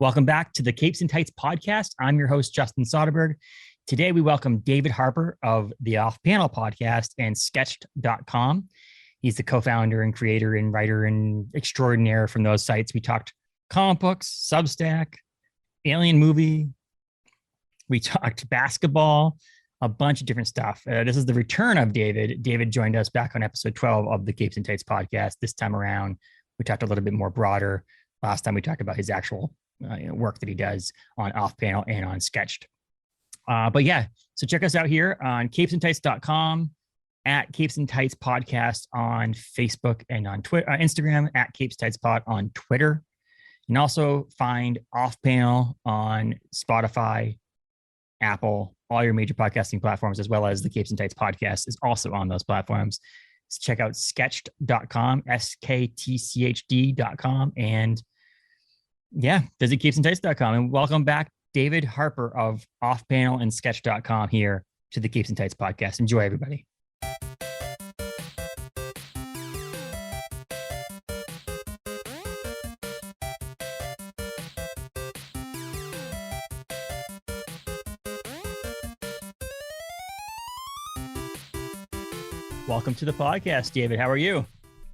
Welcome back to the Capes and Tights podcast. I'm your host, Justin Soderberg. Today, we welcome David Harper of the Off Panel podcast and Sketched.com. He's the co-founder and creator and writer and extraordinaire from those sites. We talked comic books, Substack, Alien movie. We talked basketball, a bunch of different stuff. This is the return of David. David joined us back on episode 12 of the Capes and Tights podcast. This time around, we talked a little bit more broader. Last time we talked about his actual work that he does on Off Panel and on Sketched. But yeah, so check us out here on capesandtights.com, at Capes and Tights podcast on Facebook and on Twitter, Instagram, at Capes Tights Pod on Twitter. You can also find Off Panel on Spotify, Apple, all your major podcasting platforms, as well as the Capes and Tights podcast is also on those platforms. So check out sketched.com, SKTCHD.com, and yeah, visit capesandtights.com. And welcome back, David Harper of Off Panel and Sketch.com here to the Capes and Tights podcast. Enjoy, everybody. Welcome to the podcast, David. How are you?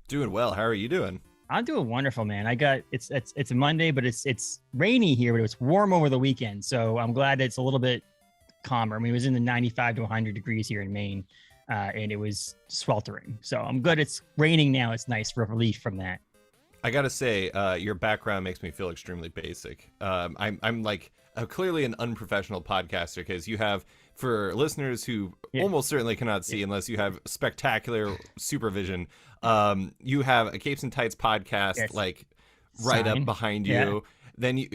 Doing well. How are you doing? I'm doing wonderful, man. It's a Monday, but it's rainy here, but it's warm over the weekend. So I'm glad it's a little bit calmer. I mean, it was in the 95 to 100 degrees here in Maine, and it was sweltering. So I'm good. It's raining now. It's nice for relief from that. I gotta say, your background makes me feel extremely basic. I'm like clearly an unprofessional podcaster because you have, for listeners who almost certainly cannot see unless you have spectacular supervision, you have a Capes and Tights podcast like right up behind you. Yeah. Then you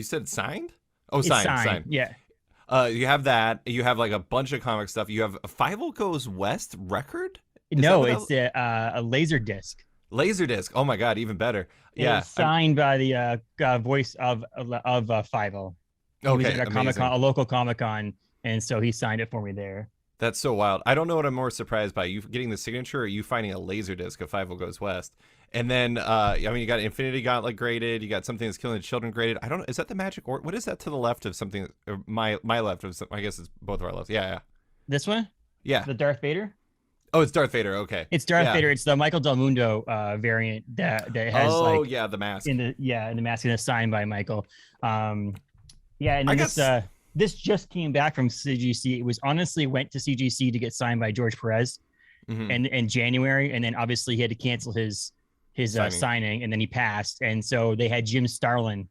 said signed? Oh, signed. Yeah. You have that. You have like a bunch of comic stuff. You have a Fievel Goes West record? No, it's a laser disc. Laserdisc. Oh my God, even better. Yeah, signed by the voice of Fievel. He was at a local Comic-Con, and so he signed it for me there. That's so wild. I don't know what I'm more surprised by, you getting the signature or you finding a Laserdisc of Fievel Goes West. And then I mean, you got Infinity Gauntlet graded, you got Something That's Killing the Children graded. I don't know, is that the Magic or what is that to the left of something, or my left of I guess it's both of our left. Yeah. This one? Yeah. The Darth Vader? Oh, it's Darth Vader. Okay. It's Darth Vader. It's the Michael Del Mundo variant that has the mask. In the mask, and it's signed by Michael. And then this just came back from CGC. It was honestly went to CGC to get signed by George Perez in January, and then obviously he had to cancel his signing, and then he passed, and so they had Jim Starlin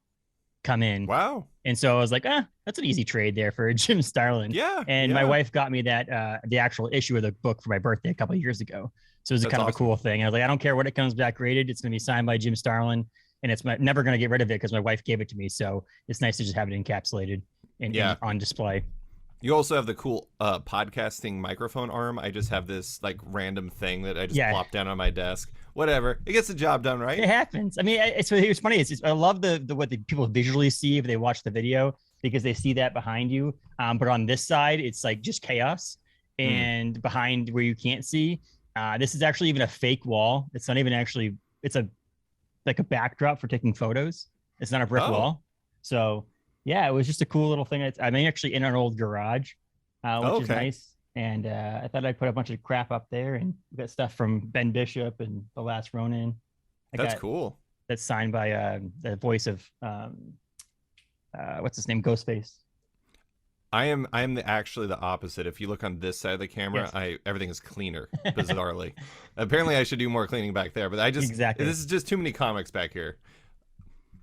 come in. Wow. And so I was like, that's an easy trade there for Jim Starlin. Yeah. And my wife got me that the actual issue of the book for my birthday a couple of years ago. So it was kind of a cool thing. I was like, I don't care what it comes back graded. It's going to be signed by Jim Starlin, and it's never going to get rid of it because my wife gave it to me. So it's nice to just have it encapsulated and on display. You also have the cool podcasting microphone arm. I just have this like random thing that I just plop down on my desk. Whatever, it gets the job done, right? It happens. I mean, it's funny. I love the what the people visually see if they watch the video, because they see that behind you. But on this side, it's like just chaos, and behind where you can't see, this is actually even a fake wall. It's not even actually. It's a backdrop for taking photos. It's not a brick wall. So yeah, it was just a cool little thing. I'm actually in an old garage, which is nice. And I thought I'd put a bunch of crap up there, and we got stuff from Ben Bishop and The Last Ronin. That's cool. That's signed by the voice of what's his name, Ghostface. I am actually the opposite. If you look on this side of the camera, everything is cleaner, bizarrely. Apparently, I should do more cleaning back there, but this is just too many comics back here.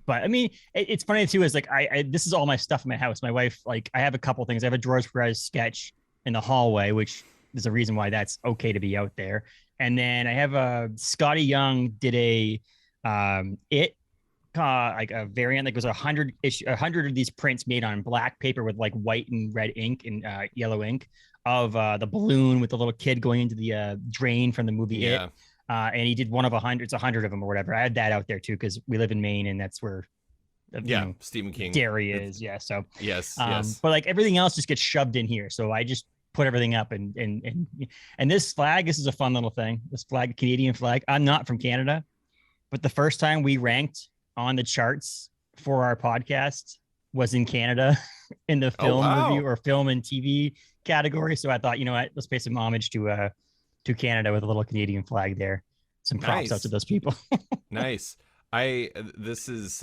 But I mean, it's funny too. Is like this is all my stuff in my house. My wife, like, I have a couple things. I have a George Perez sketch in the hallway, which is a reason why that's okay to be out there. And then I have a Scotty Young did a like a variant that goes 100 of these prints made on black paper with like white and red ink and yellow ink of the balloon with the little kid going into the drain from the movie It. And he did one of 100. It's 100 of them or whatever. I had that out there too because we live in Maine, and that's where Stephen King dairy is. So yes. But like everything else just gets shoved in here. So I just put everything up and this flag. This is a fun little thing. This flag, Canadian flag. I'm not from Canada, but the first time we ranked on the charts for our podcast was in Canada in the film review or film and TV category. So I thought, you know what, let's pay some homage to Canada with a little Canadian flag there. Some props out to those people. Nice. This is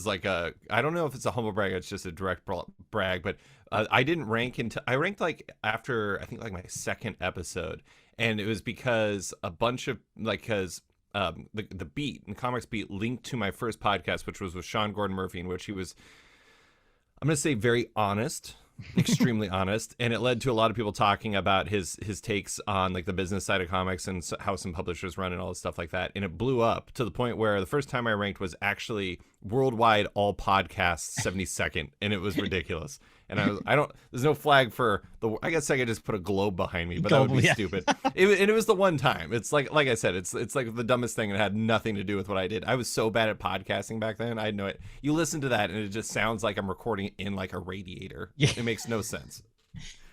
like I don't know if it's a humble brag, it's just a direct brag, but I didn't rank I ranked like after I think like my second episode, and it was because a bunch of the beat and comics beat linked to my first podcast, which was with Sean Gordon Murphy, in which he was, I'm going to say, very honest, extremely honest, and it led to a lot of people talking about his takes on like the business side of comics and how some publishers run and all this stuff like that. And it blew up to the point where the first time I ranked was actually worldwide all podcasts 72nd, and it was ridiculous. And there's no flag for I guess I could just put a globe behind me, but that would be stupid. It was the one time. It's like I said, it's like the dumbest thing. It had nothing to do with what I did. I was so bad at podcasting back then. I know it. You listen to that and it just sounds like I'm recording in like a radiator. Yeah. It makes no sense.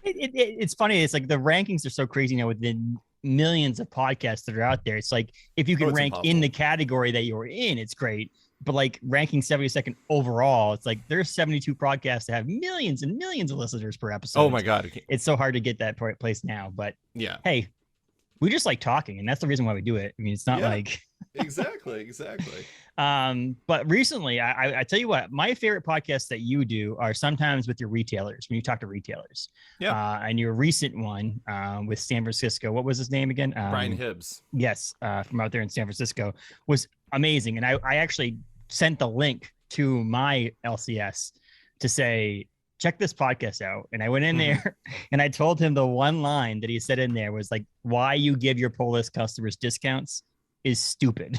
It's funny. It's like the rankings are so crazy now with the millions of podcasts that are out there. It's like if you can rank in the category that you're in, it's great. But like ranking 72nd overall, it's like there's 72 podcasts that have millions and millions of listeners per episode. Oh my God. It's so hard to get that place now. But yeah, hey, we just like talking, and that's the reason why we do it. I mean, it's not like exactly. But recently, I tell you what, my favorite podcasts that you do are sometimes with your retailers, when you talk to retailers. Yeah. And your recent one with San Francisco, what was his name again? Brian Hibbs. Yes, from out there in San Francisco, was amazing. And I actually sent the link to my LCS to say, check this podcast out. And I went in there and I told him the one line that he said in there was like, why you give your pull list customers discounts is stupid.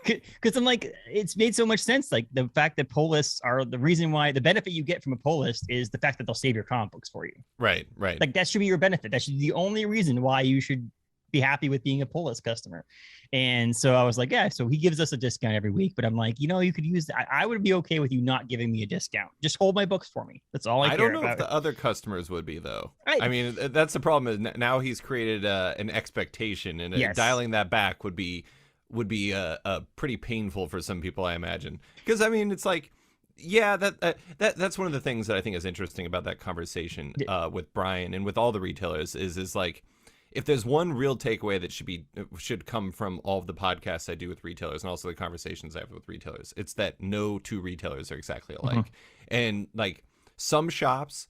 Because I'm like, it's made so much sense. Like the fact that pull lists are the reason why the benefit you get from a pull list is the fact that they'll save your comic books for you. Right. Like that should be your benefit. That should be the only reason why you should be happy with being a pull list customer. And so I was like, yeah, so he gives us a discount every week, but I'm like, you know, you could use that. I would be okay with you not giving me a discount. Just hold my books for me. That's all I care about. I don't know if the other customers would be though. I mean, that's the problem is now he's created an expectation, and dialing that back would be pretty painful for some people, I imagine. Because I mean, it's like, yeah, that's one of the things that I think is interesting about that conversation with Brian and with all the retailers is like, if there's one real takeaway that should come from all of the podcasts I do with retailers and also the conversations I have with retailers, it's that no two retailers are exactly alike. And like some shops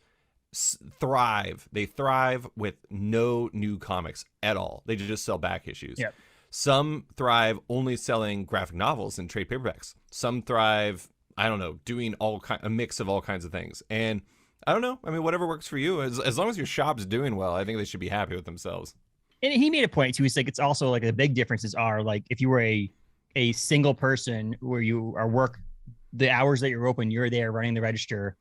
thrive. They thrive with no new comics at all. They just sell back issues. Yep. Some thrive only selling graphic novels and trade paperbacks. Some thrive, I don't know, doing a mix of all kinds of things. And I don't know. I mean, whatever works for you. As long as your shop's doing well, I think they should be happy with themselves. And he made a point too. He's like, it's also like the big differences are like if you were a single person where you are the hours that you're open, you're there running the register,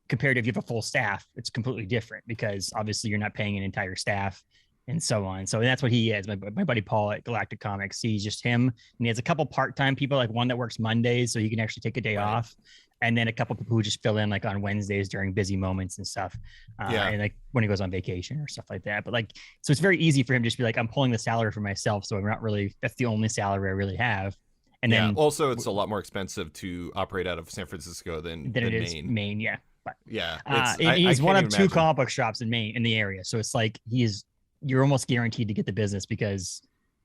compared to if you have a full staff, it's completely different because obviously you're not paying an entire staff and so on. So that's what he is. My buddy Paul at Galactic Comics, he's just him. And he has a couple part-time people, like one that works Mondays so he can actually take a day off. And then a couple people who just fill in like on Wednesdays during busy moments and stuff. And like when he goes on vacation or stuff like that. But like, so it's very easy for him to just be like, I'm pulling the salary for myself. So I'm not really, that's the only salary I really have. And then also it's a lot more expensive to operate out of San Francisco than it is Maine. Yeah. But, yeah. He's one of two comic book shops in Maine, in the area. So it's like, you're almost guaranteed to get the business because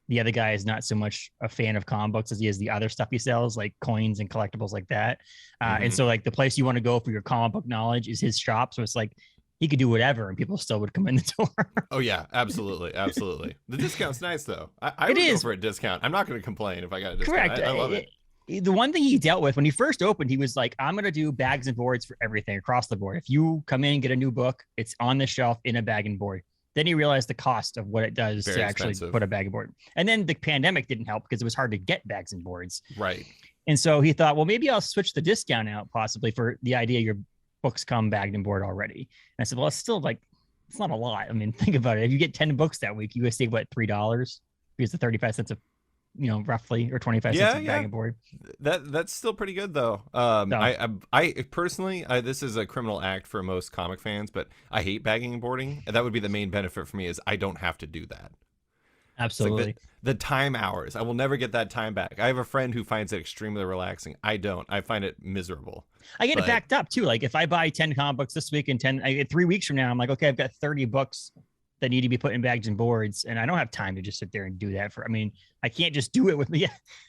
the other guy is not so much a fan of comic books as he is the other stuff he sells, like coins and collectibles like that. And so like the place you want to go for your comic book knowledge is his shop. So it's like he could do whatever and people still would come in the door. Oh yeah, absolutely. The discount's nice though. I would go for a discount. I'm not going to complain if I got a discount. Correct. I love it. The one thing he dealt with when he first opened, he was like, I'm going to do bags and boards for everything across the board. If you come in and get a new book, it's on the shelf in a bag and board. Then he realized the cost of what it does to actually put a bag and board. And then the pandemic didn't help because it was hard to get bags and boards. Right. And so he thought, well, maybe I'll switch the discount out possibly for the idea your books come bagged and board already. And I said, well, it's still like, it's not a lot. I mean, think about it. If you get 10 books that week, you would save what, $3 because the 35 cents of, roughly, or 25 cents a bag and board. That's still pretty good though. I personally, this is a criminal act for most comic fans, but I hate bagging and boarding. And that would be the main benefit for me is I don't have to do that. Absolutely. It's like the time hours. I will never get that time back. I have a friend who finds it extremely relaxing. I don't. I find it miserable. I get it backed up too. Like if I buy 10 comic books this week and 3 weeks from now, I'm like, okay, I've got 30 books that need to be put in bags and boards, and I don't have time to just sit there and do that. I can't just do it with me.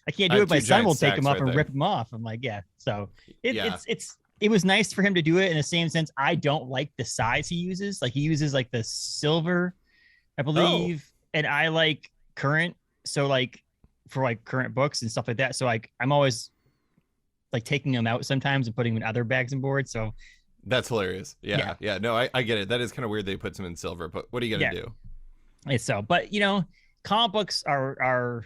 I can't do it. My son will take them up and rip them off. I'm like, yeah. So it was nice for him to do it in the same sense. I don't like the size he uses. Like he uses like the silver, I believe, and I like current. So like for like current books and stuff like that. So like I'm always like taking them out sometimes and putting them in other bags and boards. So that's hilarious. Yeah. No, I get it. That is kind of weird they put some in silver, but what are you gonna do? It's so, but you know, comic books are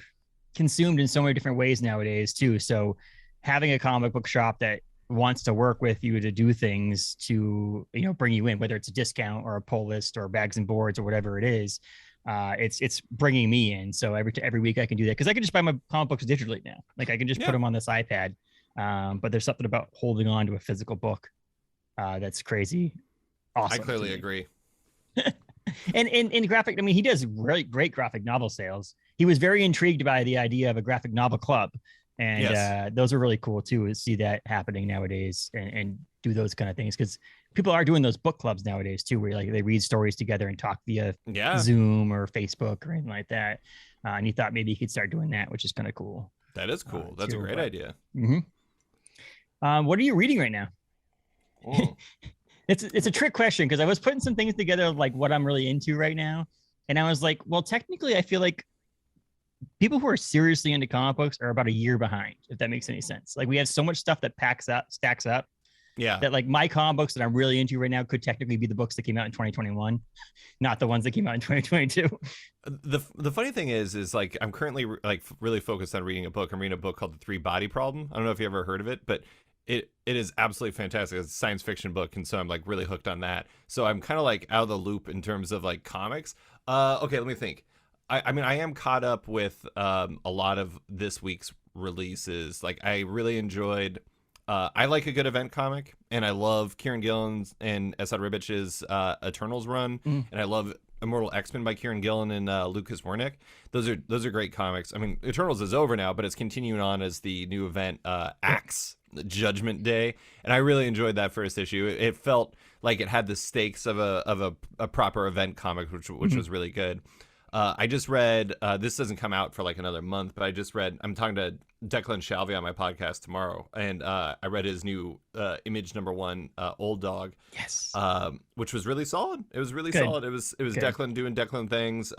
consumed in so many different ways nowadays too. So having a comic book shop that wants to work with you to do things to, you know, bring you in, whether it's a discount or a pull list or bags and boards or whatever it is, it's bringing me in. So every week I can do that because I can just buy my comic books digitally now. Like I can just put them on this iPad. But there's something about holding on to a physical book that's crazy awesome. I clearly agree. And in graphic, I mean, he does really great graphic novel sales. He was very intrigued by the idea of a graphic novel club, and those are really cool too, to see that happening nowadays and do those kind of things, because people are doing those book clubs nowadays too, where like they read stories together and talk via Zoom or Facebook or anything like that. And he thought maybe he could start doing that, which is kind of cool. That is cool. That's a great idea. Mm-hmm. What are you reading right now? It's a trick question because I was putting some things together of like what I'm really into right now, and I was like, well, technically, I feel like people who are seriously into comic books are about a year behind, if that makes any sense. Like we have so much stuff that stacks up. Yeah. That like my comic books that I'm really into right now could technically be the books that came out in 2021, not the ones that came out in 2022. The funny thing is like I'm currently like really focused on reading a book. I'm reading a book called The Three Body Problem. I don't know if you ever heard of it, but it is absolutely fantastic. It's a science fiction book, and so I'm like really hooked on that. So I'm kind of like out of the loop in terms of like comics. Okay, let me think. I mean, I am caught up with a lot of this week's releases. Like I really enjoyed. I like a good event comic, and I love Kieran Gillen's and Esad Ribic's Eternals run, and I love Immortal X-Men by Kieran Gillen and Lucas Wernick. Those are great comics. I mean, Eternals is over now, but it's continuing on as the new event Axe Judgment Day, and I really enjoyed that first issue. It felt like it had the stakes of a proper event comic, which was really good. I just read, this doesn't come out for like another month, but I just read, I'm talking to Declan Shalvey on my podcast tomorrow, and I read his new Image #1, Old Dog. Yes. Which was really solid. It was really solid. It was good. Declan doing Declan things.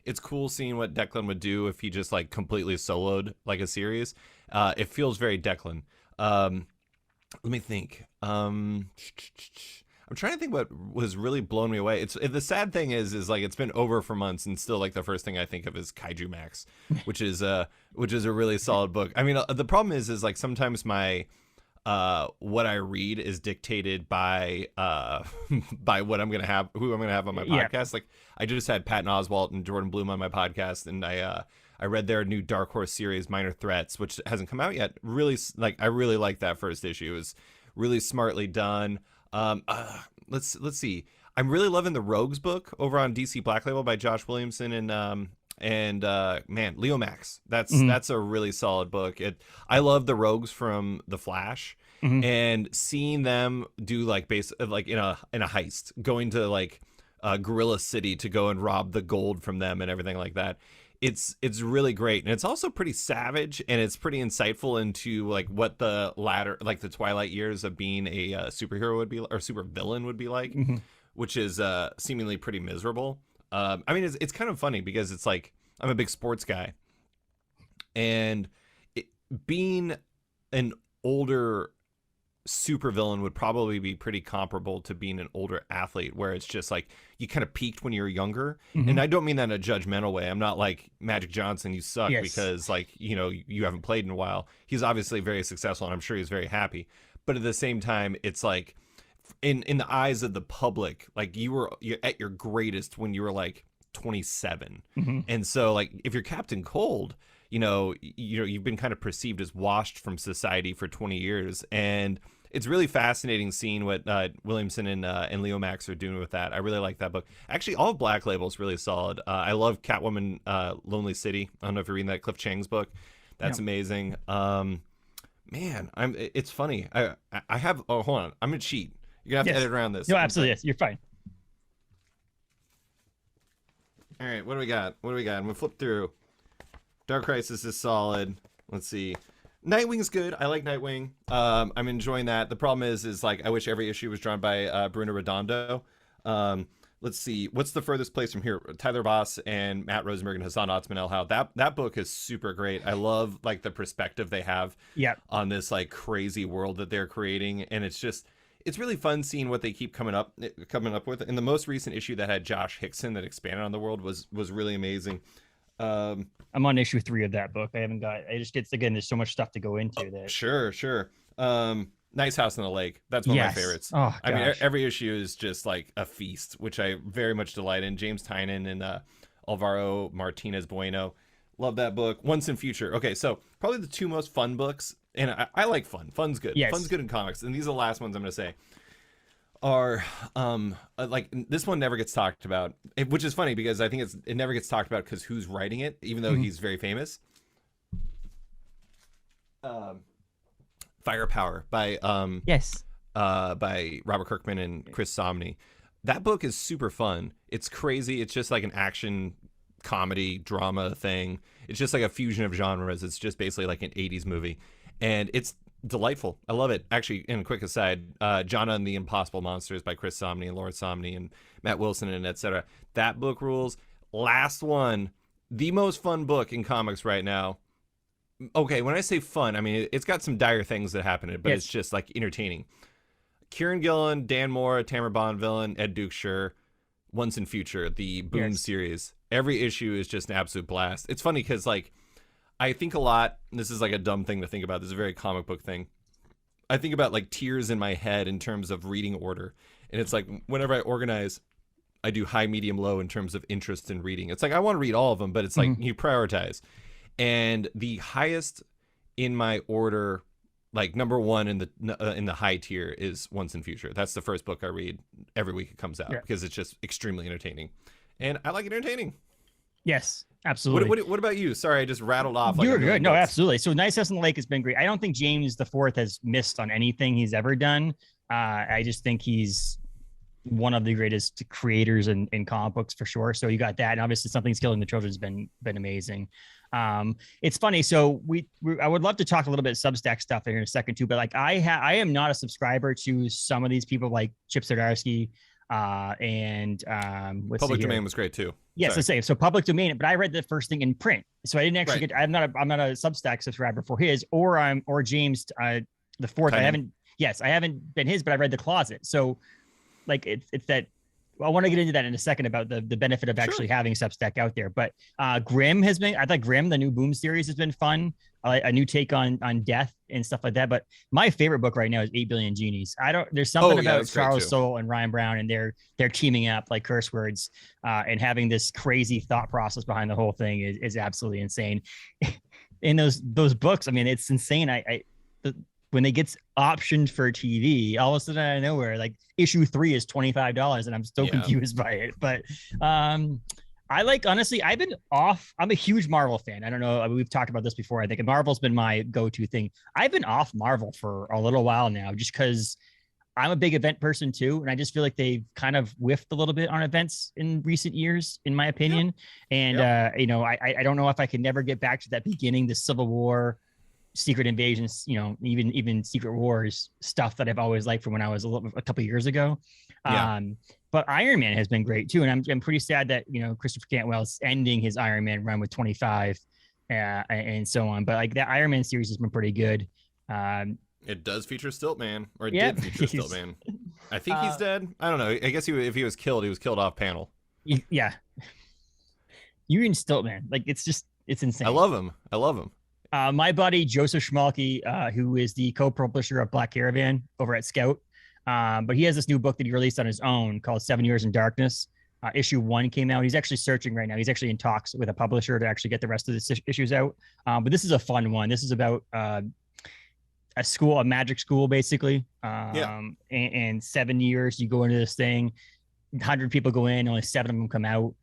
It's cool seeing what Declan would do if he just like completely soloed like a series. It feels very Declan. Let me think. I'm trying to think what was really blowing me away. The sad thing is like it's been over for months, and still like the first thing I think of is Kaiju Max, which is a really solid book. I mean, the problem is like sometimes my what I read is dictated by what I'm gonna have, who I'm gonna have on my podcast. Yeah. Like I just had Patton Oswalt and Jordan Bloom on my podcast, and I read their new Dark Horse series, Minor Threats, which hasn't come out yet. Really, like I really liked that first issue. It was really smartly done. Let's see. I'm really loving the Rogues book over on DC Black Label by Josh Williamson and Leo Max. That's a really solid book. I love the Rogues from The Flash, and seeing them do like like in a heist, going to like Gorilla City to go and rob the gold from them and everything like that. It's really great, and it's also pretty savage, and it's pretty insightful into like what the the twilight years of being a superhero would be, or super villain would be like, which is seemingly pretty miserable. I mean, it's kind of funny because it's like I'm a big sports guy, and being an older supervillain would probably be pretty comparable to being an older athlete, where it's just like you kind of peaked when you were younger. And I don't mean that in a judgmental way. I'm not like Magic Johnson, you suck because like, you know, you haven't played in a while. He's obviously very successful, and I'm sure he's very happy, but at the same time, it's like in the eyes of the public, like you're at your greatest when you were like 27. And so like if you're Captain Cold, you know, you've been kind of perceived as washed from society for 20 years. And it's really fascinating seeing what Williamson and Leo Max are doing with that. I really like that book. Actually, all of Black Label is really solid. I love Catwoman, Lonely City. I don't know if you're reading that Cliff Chang's book. That's amazing. Man, it's funny. I have. Oh, hold on. I'm gonna cheat. You're gonna have to edit around this. No, absolutely. Yes, you're fine. All right, what do we got? I'm gonna flip through. Dark Crisis is solid. Let's see. Nightwing's good. I like Nightwing. I'm enjoying that. The problem is like I wish every issue was drawn by Bruno Redondo. Let's see. What's the furthest place from here? Tyler Voss and Matt Rosenberg and Hassan Otsman-Elhaou. That book is super great. I love like the perspective they have on this like crazy world that they're creating, and it's really fun seeing what they keep coming up with. And the most recent issue that had Josh Hickson that expanded on the world was really amazing. I'm on issue 3 of that book. I just get, again, there's so much stuff to go into that. Sure. Nice House on the Lake. That's one of my favorites. Oh, I mean, every issue is just like a feast, which I very much delight in. James Tynion and Alvaro Martinez Bueno. Love that book. Once and Future. Okay, so probably the 2 most fun books, and I like fun. Fun's good. Yes. Fun's good in comics, and these are the last ones I'm going to say. Are like this one never gets talked about, which is funny because I think it never gets talked about because who's writing it, even though he's very famous. Firepower by Robert Kirkman and Chris Samnee. That book is super fun. It's crazy. It's just like an action comedy drama thing. It's just like a fusion of genres. It's just basically like an 80s movie, and it's delightful. I love it. Actually, in a quick aside, Jonah and the Impossible Monsters by Chris Samnee and Laura Samnee and Matt Wilson and etc. That book rules. Last one, the most fun book in comics right now. Okay, when I say fun, I mean it's got some dire things that happen in it, but it's just like entertaining. Kieran Gillen, Dan Mora, Tamara Bonvillain, Ed Dukeshire, Once and Future, the Boom series. Every issue is just an absolute blast. It's funny because like I think a lot, and this is like a dumb thing to think about. This is a very comic book thing. I think about like tiers in my head in terms of reading order. And it's like whenever I organize, I do high, medium, low in terms of interest in reading. It's like I want to read all of them, but it's like you prioritize. And the highest in my order, like number 1 in the high tier is Once and Future. That's the first book I read every week it comes out because it's just extremely entertaining. And I like it entertaining. Yes, absolutely. What about you? Sorry, I just rattled off. You're good. No, absolutely. So Nice House on the Lake has been great. I don't think James the Fourth has missed on anything he's ever done. I just think he's one of the greatest creators in comic books for sure. So you got that, and obviously Something's Killing the Children has been amazing. It's funny. So I would love to talk a little bit Substack stuff in a second too, but like I am not a subscriber to some of these people like Chip Zdarsky, and Public Domain was great too. Yes, let's say so Public Domain, but I read the first thing in print, so I didn't actually get. I'm not a Substack subscriber for his or James the Fourth. I haven't been his, but I read The Closet. So like it's that. I want to get into that in a second about the benefit of actually having Substack out there. But Grimm I thought Grimm, the new Boom series, has been fun. A new take on death and stuff like that. But my favorite book right now is 8 Billion Genies. There's something about Charles Soule and Ryan Brown, and they're teaming up like curse words and having this crazy thought process behind the whole thing is absolutely insane. In those books, I mean, it's insane. When it gets optioned for TV, all of a sudden out of nowhere, like issue 3 is $25, and I'm still confused by it. But honestly, I've been off. I'm a huge Marvel fan. I don't know. We've talked about this before. I think Marvel's been my go-to thing. I've been off Marvel for a little while now, just because I'm a big event person too. And I just feel like they've kind of whiffed a little bit on events in recent years, in my opinion. And, I don't know if I can never get back to that beginning, the Civil War, Secret Invasions, even Secret Wars stuff that I've always liked from when I was a couple of years ago. But Iron Man has been great too, and I'm pretty sad that Christopher Cantwell's ending his Iron Man run with 25 and so on. But like that Iron Man series has been pretty good. It does feature Stiltman, or it did feature Stiltman. I think he's dead. I don't know. I guess if he was killed off panel. Yeah, you and Stiltman, like it's insane. I love him. My buddy Joseph Schmalke, who is the co-publisher of Black Caravan over at Scout, but he has this new book that he released on his own called 7 Years in Darkness. Issue 1 came out. He's actually searching right now. He's actually in talks with a publisher to actually get the rest of the issues out. But this is a fun one. This is about a magic school, basically. Yeah. And 7 years you go into this thing, 100 people go in, only 7 of them come out.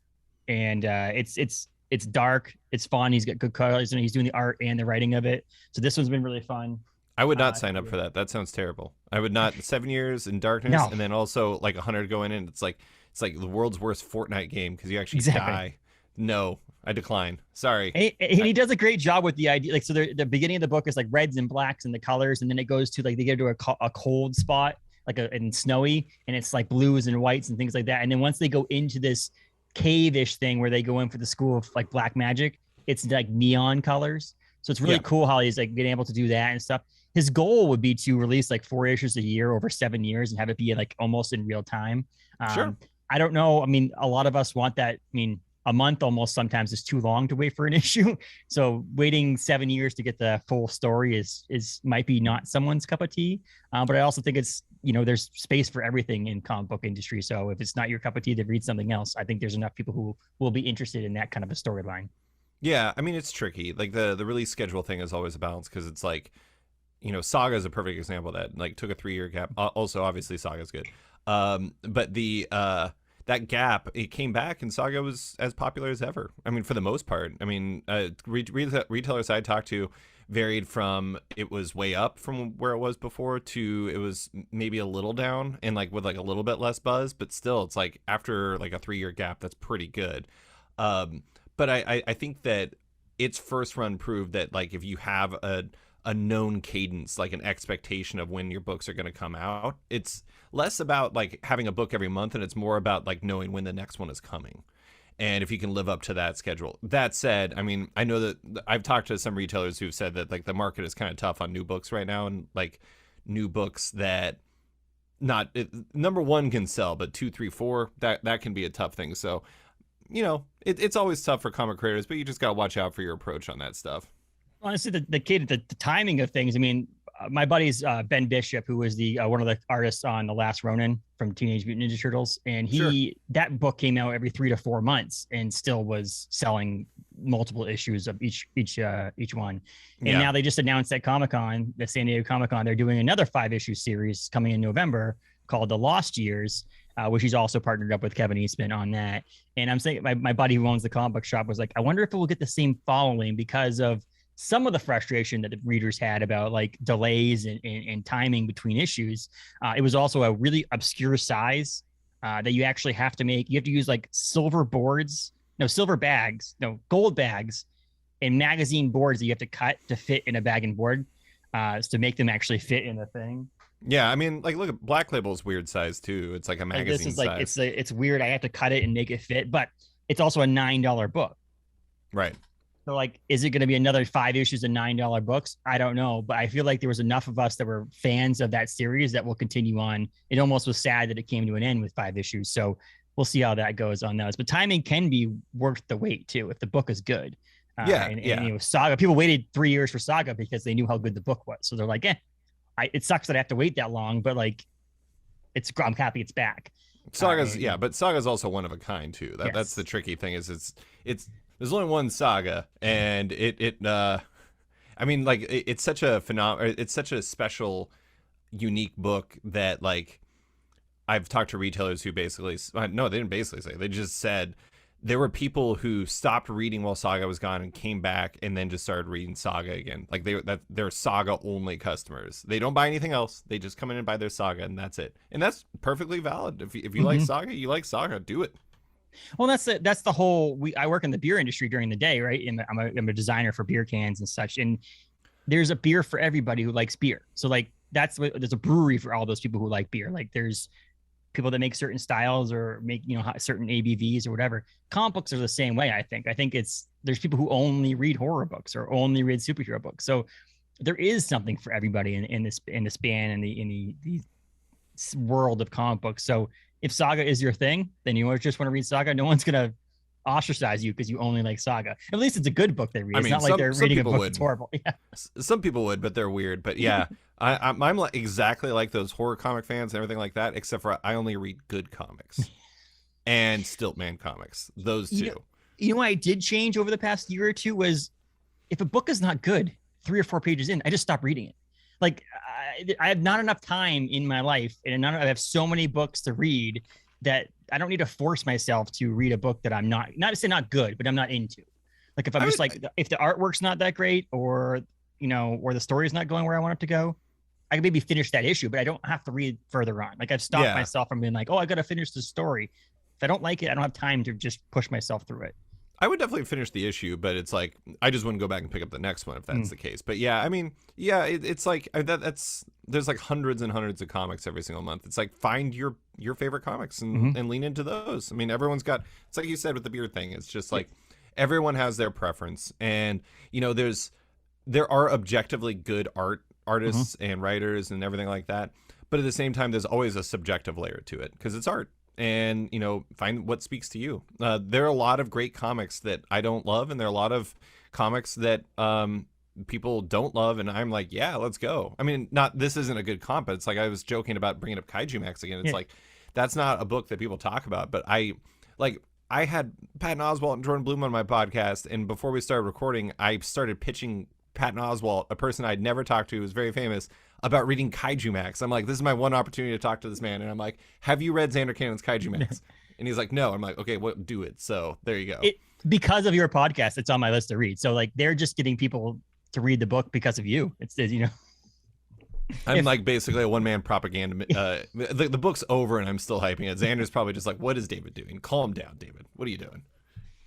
And it's dark, it's fun. He's got good colors and he's doing the art and the writing of it. So this one's been really fun. I would not sign up for that. That sounds terrible. I would not. 7 years in darkness, No. and then also like 100 going in. It's like the world's worst Fortnite game because you actually Exactly. die. No, I decline. Sorry. And he does a great job with the idea. Like, so the beginning of the book is like reds and blacks and the colors, and then it goes to like they get to a cold spot, like and snowy, and it's like blues and whites and things like that. And then once they go into this cave-ish thing where they go in for the school of like black magic, it's like neon colors. So it's really cool how he's like being able to do that and stuff. His goal would be to release like 4 issues a year over 7 years and have it be like almost in real time. Sure. I don't know. I mean, a lot of us want that. I mean, a month almost sometimes is too long to wait for an issue. So waiting 7 years to get the full story is might be not someone's cup of tea. But I also think it's, there's space for everything in comic book industry. So if it's not your cup of tea to read something else, I think there's enough people who will be interested in that kind of a storyline. Yeah, I mean it's tricky. Like the release schedule thing is always a balance because it's like, Saga is a perfect example of that. Like took a 3-year gap. Also, obviously, Saga's good. But the that gap, it came back and Saga was as popular as ever. I mean, for the most part. I mean, retailers I talked to varied from it was way up from where it was before to it was maybe a little down and like with like a little bit less buzz, but still, it's like after like a 3-year gap, that's pretty good. But I think that its first run proved that like if you have a known cadence, like an expectation of when your books are going to come out, it's less about like having a book every month and it's more about like knowing when the next one is coming. And if you can live up to that schedule. That said, I mean, I know that I've talked to some retailers who've said that like the market is kind of tough on new books right now, and like new books that number 1 can sell, but 2, 3, 4, that can be a tough thing. So, it's always tough for comic creators, but you just got to watch out for your approach on that stuff. Honestly, the timing of things. I mean, my buddy's Ben Bishop, who was the one of the artists on The Last Ronin from Teenage Mutant Ninja Turtles, and that book came out every 3 to 4 months and still was selling multiple issues of each one. And now they just announced at Comic-Con, the San Diego Comic-Con, they're doing another 5-issue series coming in November called The Lost Years, which he's also partnered up with Kevin Eastman on that. And I'm saying my buddy who owns the comic book shop was like, I wonder if it will get the same following because of some of the frustration that the readers had about like delays and timing between issues. It was also a really obscure size that you actually have to make. You have to use like gold bags and magazine boards that you have to cut to fit in a bag and board to make them actually fit in the thing. Yeah, I mean, like, look at Black Label's weird size too. It's like a magazine this is size. Like it's weird. I have to cut it and make it fit, but it's also a $9 book. Right. So like, is it going to be another 5 issues of $9 books? I don't know, but I feel like there was enough of us that were fans of that series that will continue on. It almost was sad that it came to an end with 5 issues. So we'll see how that goes on those. But timing can be worth the wait too if the book is good. And Saga, people waited 3 years for Saga because they knew how good the book was. So they're like, it sucks that I have to wait that long, but like, I'm happy it's back. But Saga's also one of a kind too. That's the tricky thing is it's there's only one Saga, and I mean, like, it's such a it's such a special, unique book that like I've talked to retailers who basically no, they didn't basically say, they just said there were people who stopped reading while Saga was gone and came back and then just started reading Saga again. Like they're Saga only customers. They don't buy anything else. They just come in and buy their Saga, and that's it. And that's perfectly valid. If you like Saga, you like Saga, do it. Well, that's the whole. I work in the beer industry during the day, right? And I'm a designer for beer cans and such. And there's a beer for everybody who likes beer. So like there's a brewery for all those people who like beer. Like there's people that make certain styles or make certain ABVs or whatever. Comic books are the same way. I think there's people who only read horror books or only read superhero books. So there is something for everybody in the span and the world of comic books. So if Saga is your thing, then you just want to read Saga. No one's gonna ostracize you because you only like Saga. At least it's a good book they read. It's not like they're reading a book that's horrible. Yeah. Some people would, but they're weird. But yeah, I'm like exactly like those horror comic fans and everything like that, except for I only read good comics and Stiltman comics. Those two. You know what I did change over the past year or two was if a book is not good, 3 or 4 pages in, I just stop reading it. like I have not enough time in my life, and I have so many books to read that I don't need to force myself to read a book that I'm not to say not good, but I'm not into. Like if I'm just like, if the artwork's not that great, or or the story's not going where I want it to go, I can maybe finish that issue, but I don't have to read further on. Like I've stopped myself from being like, oh, I got to finish the story. If I don't like it, I don't have time to just push myself through it. I would definitely finish the issue, but it's like I just wouldn't go back and pick up the next one if that's the case. But yeah, I mean, yeah, it's like there's like hundreds and hundreds of comics every single month. It's like find your favorite comics and lean into those. I mean, everyone's got, it's like you said with the beard thing. It's just like everyone has their preference, and there are objectively good artists and writers and everything like that. But at the same time, there's always a subjective layer to it because it's art. And, find what speaks to you. There are a lot of great comics that I don't love, and there are a lot of comics that people don't love, and I'm like, yeah, let's go. I mean, this isn't a good comp, but it's like I was joking about bringing up Kaiju Max again. It's like, that's not a book that people talk about, but I had Patton Oswalt and Jordan Bloom on my podcast, and before we started recording, I started pitching Patton Oswalt, a person I'd never talked to who's very famous, about reading Kaiju Max. I'm like, this is my one opportunity to talk to this man. And I'm like, have you read Xander Cannon's Kaiju Max? And he's like, no. I'm like, okay, well, do it. So there you go. Because of your podcast, it's on my list to read. So like, they're just getting people to read the book because of you. It's I'm like basically a one-man propaganda. The book's over and I'm still hyping it. Xander's probably just like, what is David doing? Calm down, David. What are you doing?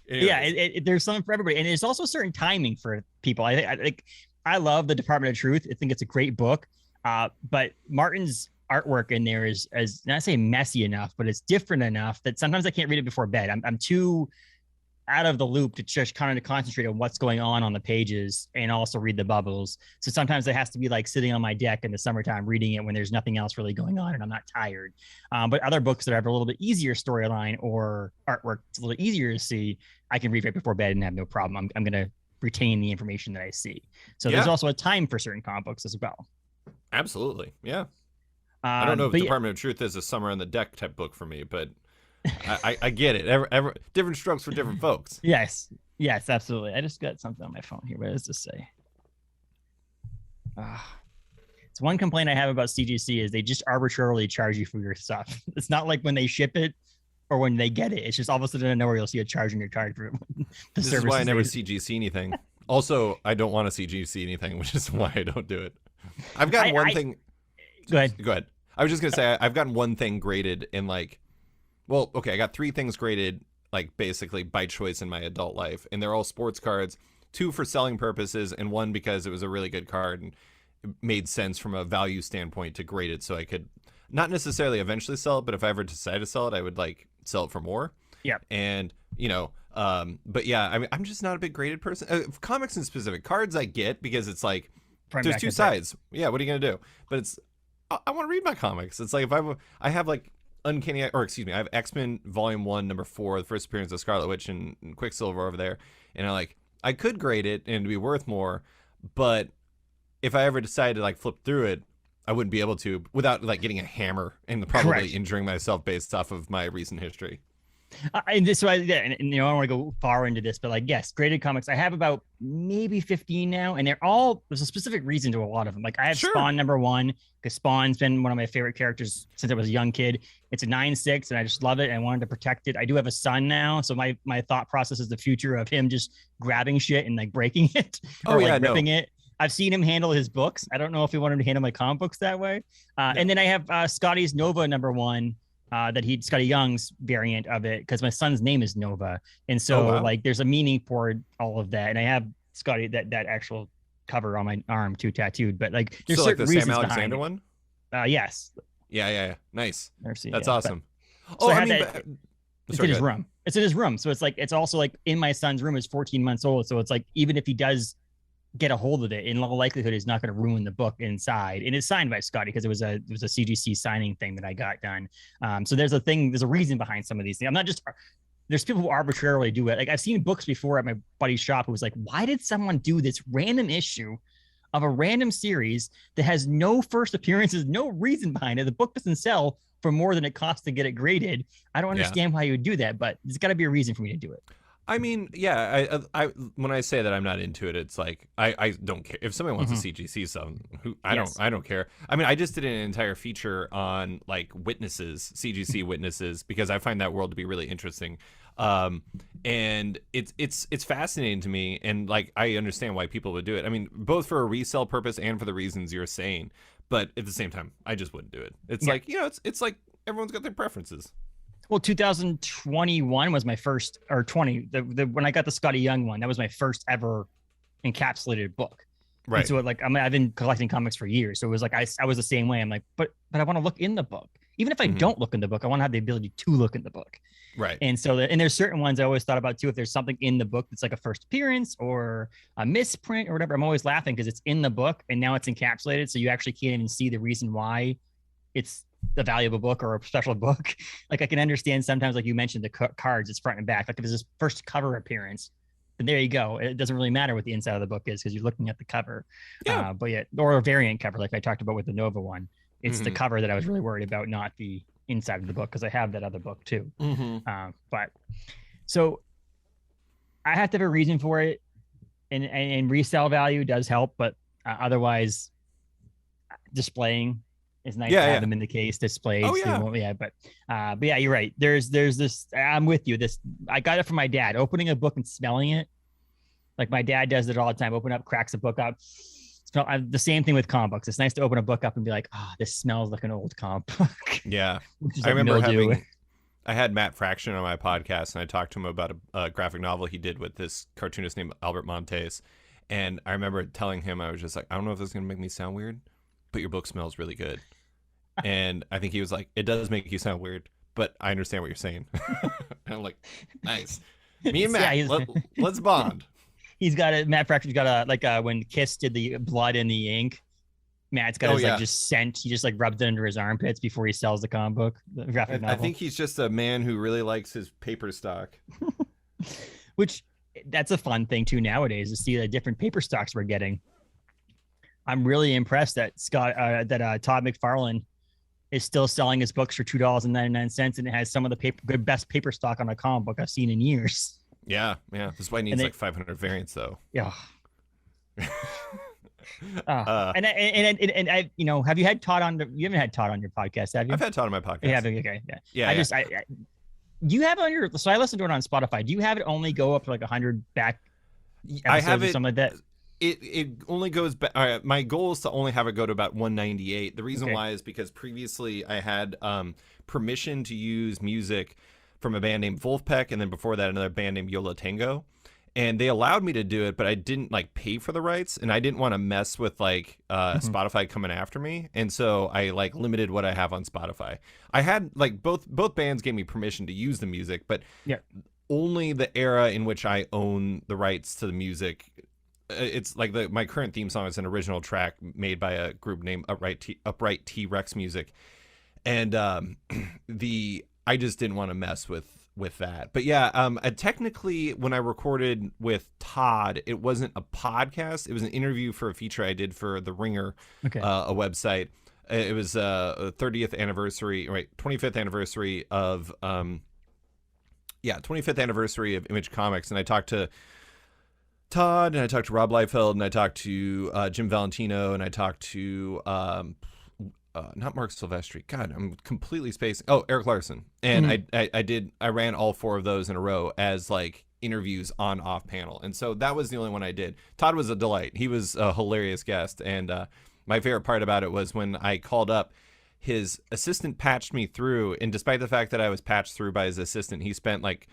Anyways. Yeah, there's something for everybody. And there's also certain timing for people. I love the Department of Truth. I think it's a great book. But Martin's artwork in there is, as not say messy enough, but it's different enough that sometimes I can't read it before bed. I'm too out of the loop to just kind of concentrate on what's going on the pages and also read the bubbles. So sometimes it has to be like sitting on my deck in the summertime reading it when there's nothing else really going on and I'm not tired. But other books that have a little bit easier storyline or artwork, it's a little easier to see, I can read right before bed and have no problem. I'm going to retain the information that I see. So there's also a time for certain comic books as well. Absolutely. Yeah. I don't know if Department of Truth is a summer on the deck type book for me, but I get it. Different strokes for different folks. Yes, absolutely. I just got something on my phone here. What does this say? It's one complaint I have about CGC is they just arbitrarily charge you for your stuff. It's not like when they ship it or when they get it. It's just all of a sudden out of nowhere you'll see a charge on your card for this is why I never CGC anything. Also, I don't want to CGC anything, which is why I don't do it. I've got one thing. Go ahead. I was just gonna say I've gotten one thing graded in like, well, okay, I got 3 things graded like basically by choice in my adult life, and they're all sports cards. 2 for selling purposes, and 1 because it was a really good card and it made sense from a value standpoint to grade it, so I could not necessarily eventually sell it, but if I ever decide to sell it, I would like sell it for more. Yeah. And but yeah, I mean, I'm just not a big graded person. Comics and specific cards I get because it's like there's 2 sides. Yeah, what are you gonna do? But it's I want to read my comics. It's like if I have like Uncanny, or excuse me, I have X-Men Volume 1, number 4, the first appearance of Scarlet Witch and Quicksilver over there, and I could grade it and it'd be worth more, but if I ever decided to like flip through it, I wouldn't be able to without like getting a hammer and probably injuring myself based off of my recent history. And this, so I don't want to go far into this, but like, yes, graded comics. I have about maybe 15 now, and there's a specific reason to a lot of them. Like I have Spawn number 1 because Spawn's been one of my favorite characters since I was a young kid. It's a 9/6, and I just love it. And I wanted to protect it. I do have a son now, so my thought process is the future of him just grabbing shit and like breaking it or ripping it. I've seen him handle his books. I don't know if he wanted to handle my comic books that way. And then I have Scotty's Nova number 1. Scotty Young's variant of it, because my son's name is Nova, and so like there's a meaning for all of that. And I have Scotty that actual cover on my arm too, tattooed. But like there's certain reasons Sam Alexander one. Yes. Yeah. Nice. That's awesome. It's in his room. It's in his room, so it's like it's also like in my son's room. Is 14 months old, so it's like even if he does get a hold of it, in all likelihood he's not going to ruin the book inside. And it's signed by Scotty because it was a CGC signing thing that I got done. So there's a reason behind some of these things. I'm not just, there's people who arbitrarily do it. Like I've seen books before at my buddy's shop who was like, why did someone do this random issue of a random series that has no first appearances, no reason behind it? The book doesn't sell for more than it costs to get it graded. I don't understand why you would do that, but there's got to be a reason for me to do it. I mean, yeah, I when I say that I'm not into it, it's like I don't care if somebody wants to CGC some. I don't care. I mean, I just did an entire feature on like witnesses, CGC witnesses, because I find that world to be really interesting. And it's fascinating to me, and like I understand why people would do it. I mean, both for a resale purpose and for the reasons you're saying. But at the same time, I just wouldn't do it. It's like, you know, it's like everyone's got their preferences. Well, 2021 was my first, or 20, when I got the Scotty Young one, that was my first ever encapsulated book. Right. And so like, I mean, I've been collecting comics for years. So it was like, I was the same way. I'm like, but I want to look in the book. Even if I don't look in the book, I want to have the ability to look in the book. Right. And so, and there's certain ones I always thought about too. If there's something in the book that's like a first appearance or a misprint or whatever, I'm always laughing because it's in the book and now it's encapsulated. So you actually can't even see the reason why it's a valuable book or a special book. Like I can understand sometimes, like you mentioned, the cards, it's front and back. Like if it's this first cover appearance, then there you go. It doesn't really matter what the inside of the book is because you're looking at the cover. Yeah. But yeah, or a variant cover, like I talked about with the Nova one. It's the cover that I was really worried about, not the inside of the book, because I have that other book too. But so I have to have a reason for it, and resale value does help, but otherwise displaying is nice to have them in the case displayed. Oh, yeah. But yeah, you're right. There's this, I'm with you. This, I got it from my dad, opening a book and smelling it. Like my dad does it all the time. Open up, cracks a book up. The same thing with comic books. It's nice to open a book up and be like, oh, this smells like an old comic book. Yeah. Like I remember I had Matt Fraction on my podcast, and I talked to him about a graphic novel he did with this cartoonist named Albert Montes. And I remember telling him, I was just like, I don't know if this is going to make me sound weird, but your book smells really good. And I think he was like, it does make you sound weird, but I understand what you're saying. And I'm like, nice. Me and Matt, let's bond. Matt Fraction's got when Kiss did the blood in the ink, Matt's got his like just scent. He just like rubs it under his armpits before he sells the comic book, the graphic novel. I think he's just a man who really likes his paper stock. Which that's a fun thing too nowadays to see the different paper stocks we're getting. I'm really impressed that Todd McFarlane is still selling his books for $2.99, and it has some of the best paper stock on a comic book I've seen in years. Yeah. This is why it needs like 500 variants, though. Yeah. And I, you know, have you had Todd on? You haven't had Todd on your podcast, have you? I've had Todd on my podcast. You have, okay, yeah. Do you have it on your? So I listen to it on Spotify. Do you have it only go up to like 100 back episodes I have it, or something like that? It only goes back. My goal is to only have it go to about 198. The reason why is because previously I had permission to use music from a band named Wolfpack, and then before that another band named Yola Tango, and they allowed me to do it, but I didn't like pay for the rights, and I didn't want to mess with like Spotify coming after me, and so I like limited what I have on Spotify. I had like both bands gave me permission to use the music, but only the era in which I own the rights to the music. It's like my current theme song is an original track made by a group named Upright T-Rex Music, and I just didn't want to mess with that. But yeah, technically when I recorded with Todd, it wasn't a podcast. It was an interview for a feature I did for The Ringer, a website. It was a 25th anniversary of 25th anniversary of Image Comics, and I talked to Todd, and I talked to Rob Liefeld, and I talked to Jim Valentino, and I talked to not Mark Silvestri. God, I'm completely spacing. Oh, Eric Larson. And I ran all four of those in a row as like interviews on off panel. And so that was the only one I did. Todd was a delight. He was a hilarious guest. And my favorite part about it was when I called up, his assistant patched me through. And despite the fact that I was patched through by his assistant, he spent like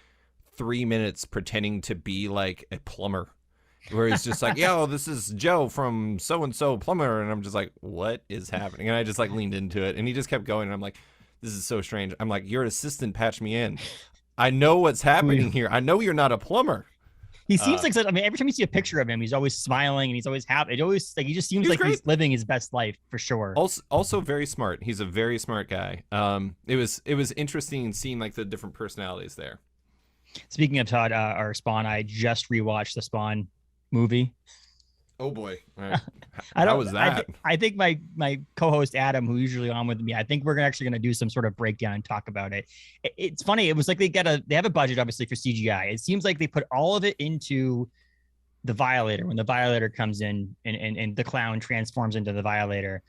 3 minutes pretending to be like a plumber. Where he's just like, yo, this is Joe from so-and-so plumber. And I'm just like, what is happening? And I just like leaned into it, and he just kept going. And I'm like, this is so strange. I'm like, your assistant patched me in. I know what's happening here. I know you're not a plumber. He seems like, I mean, every time you see a picture of him, he's always smiling and he's always happy. It always like, he just seems like he's living his best life for sure. Also very smart. He's a very smart guy. It was interesting seeing like the different personalities there. Speaking of Todd, or Spawn, I just rewatched the Spawn movie. Oh boy. How was that? I think my co-host Adam, who usually on with me, I think we're actually going to do some sort of breakdown and talk about it. It's funny. It was like they have a budget obviously for CGI. It seems like they put all of it into the Violator. When the Violator comes in and the clown transforms into the Violator,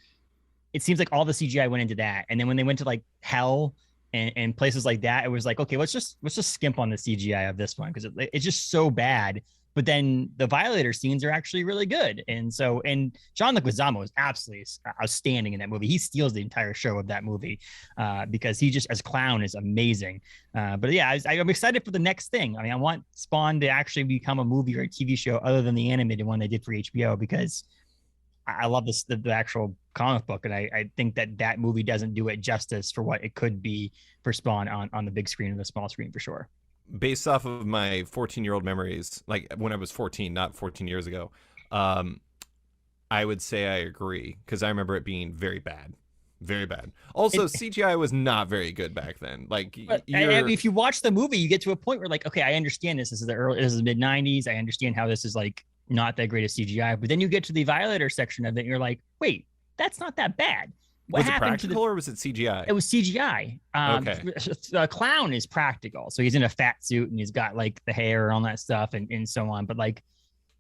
it seems like all the CGI went into that. And then when they went to like hell and places like that, it was like, okay, let's just skimp on the CGI of this one because it's just so bad. But then the Violator scenes are actually really good. And John Leguizamo is absolutely outstanding in that movie. He steals the entire show of that movie because he just, as clown, is amazing. But yeah, I'm excited for the next thing. I mean, I want Spawn to actually become a movie or a TV show other than the animated one they did for HBO because I love the actual comic book. And I think that movie doesn't do it justice for what it could be for Spawn on the big screen and the small screen for sure. Based off of my 14-year-old memories, like when I was 14, not 14 years ago, I would say I agree because I remember it being very bad. Very bad. Also, CGI was not very good back then. Like, if you watch the movie, you get to a point where like, okay, I understand this. This is the mid 90s. I understand how this is like not that great of CGI. But then you get to the Violator section of it, and you're like, wait, that's not that bad. What was it practical or was it CGI? It was CGI. Okay. The clown is practical. So he's in a fat suit and he's got like the hair and all that stuff and so on. But like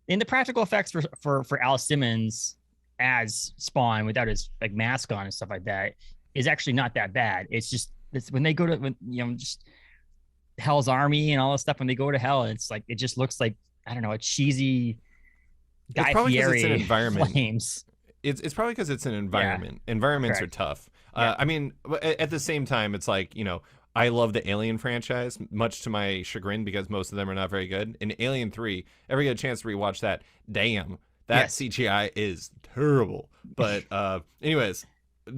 in the practical effects for Al Simmons as Spawn without his like mask on and stuff like that is actually not that bad. It's when they go to, just Hell's Army and all this stuff, when they go to hell, it's like, it just looks like, I don't know, a cheesy Guy Fieri flames. It's probably because it's an environment. Yeah. Environments Correct. Are tough. Yeah. I mean, at the same time, it's like, I love the Alien franchise, much to my chagrin, because most of them are not very good. In Alien 3, ever get a chance to rewatch that? Damn, that CGI is terrible. But anyways,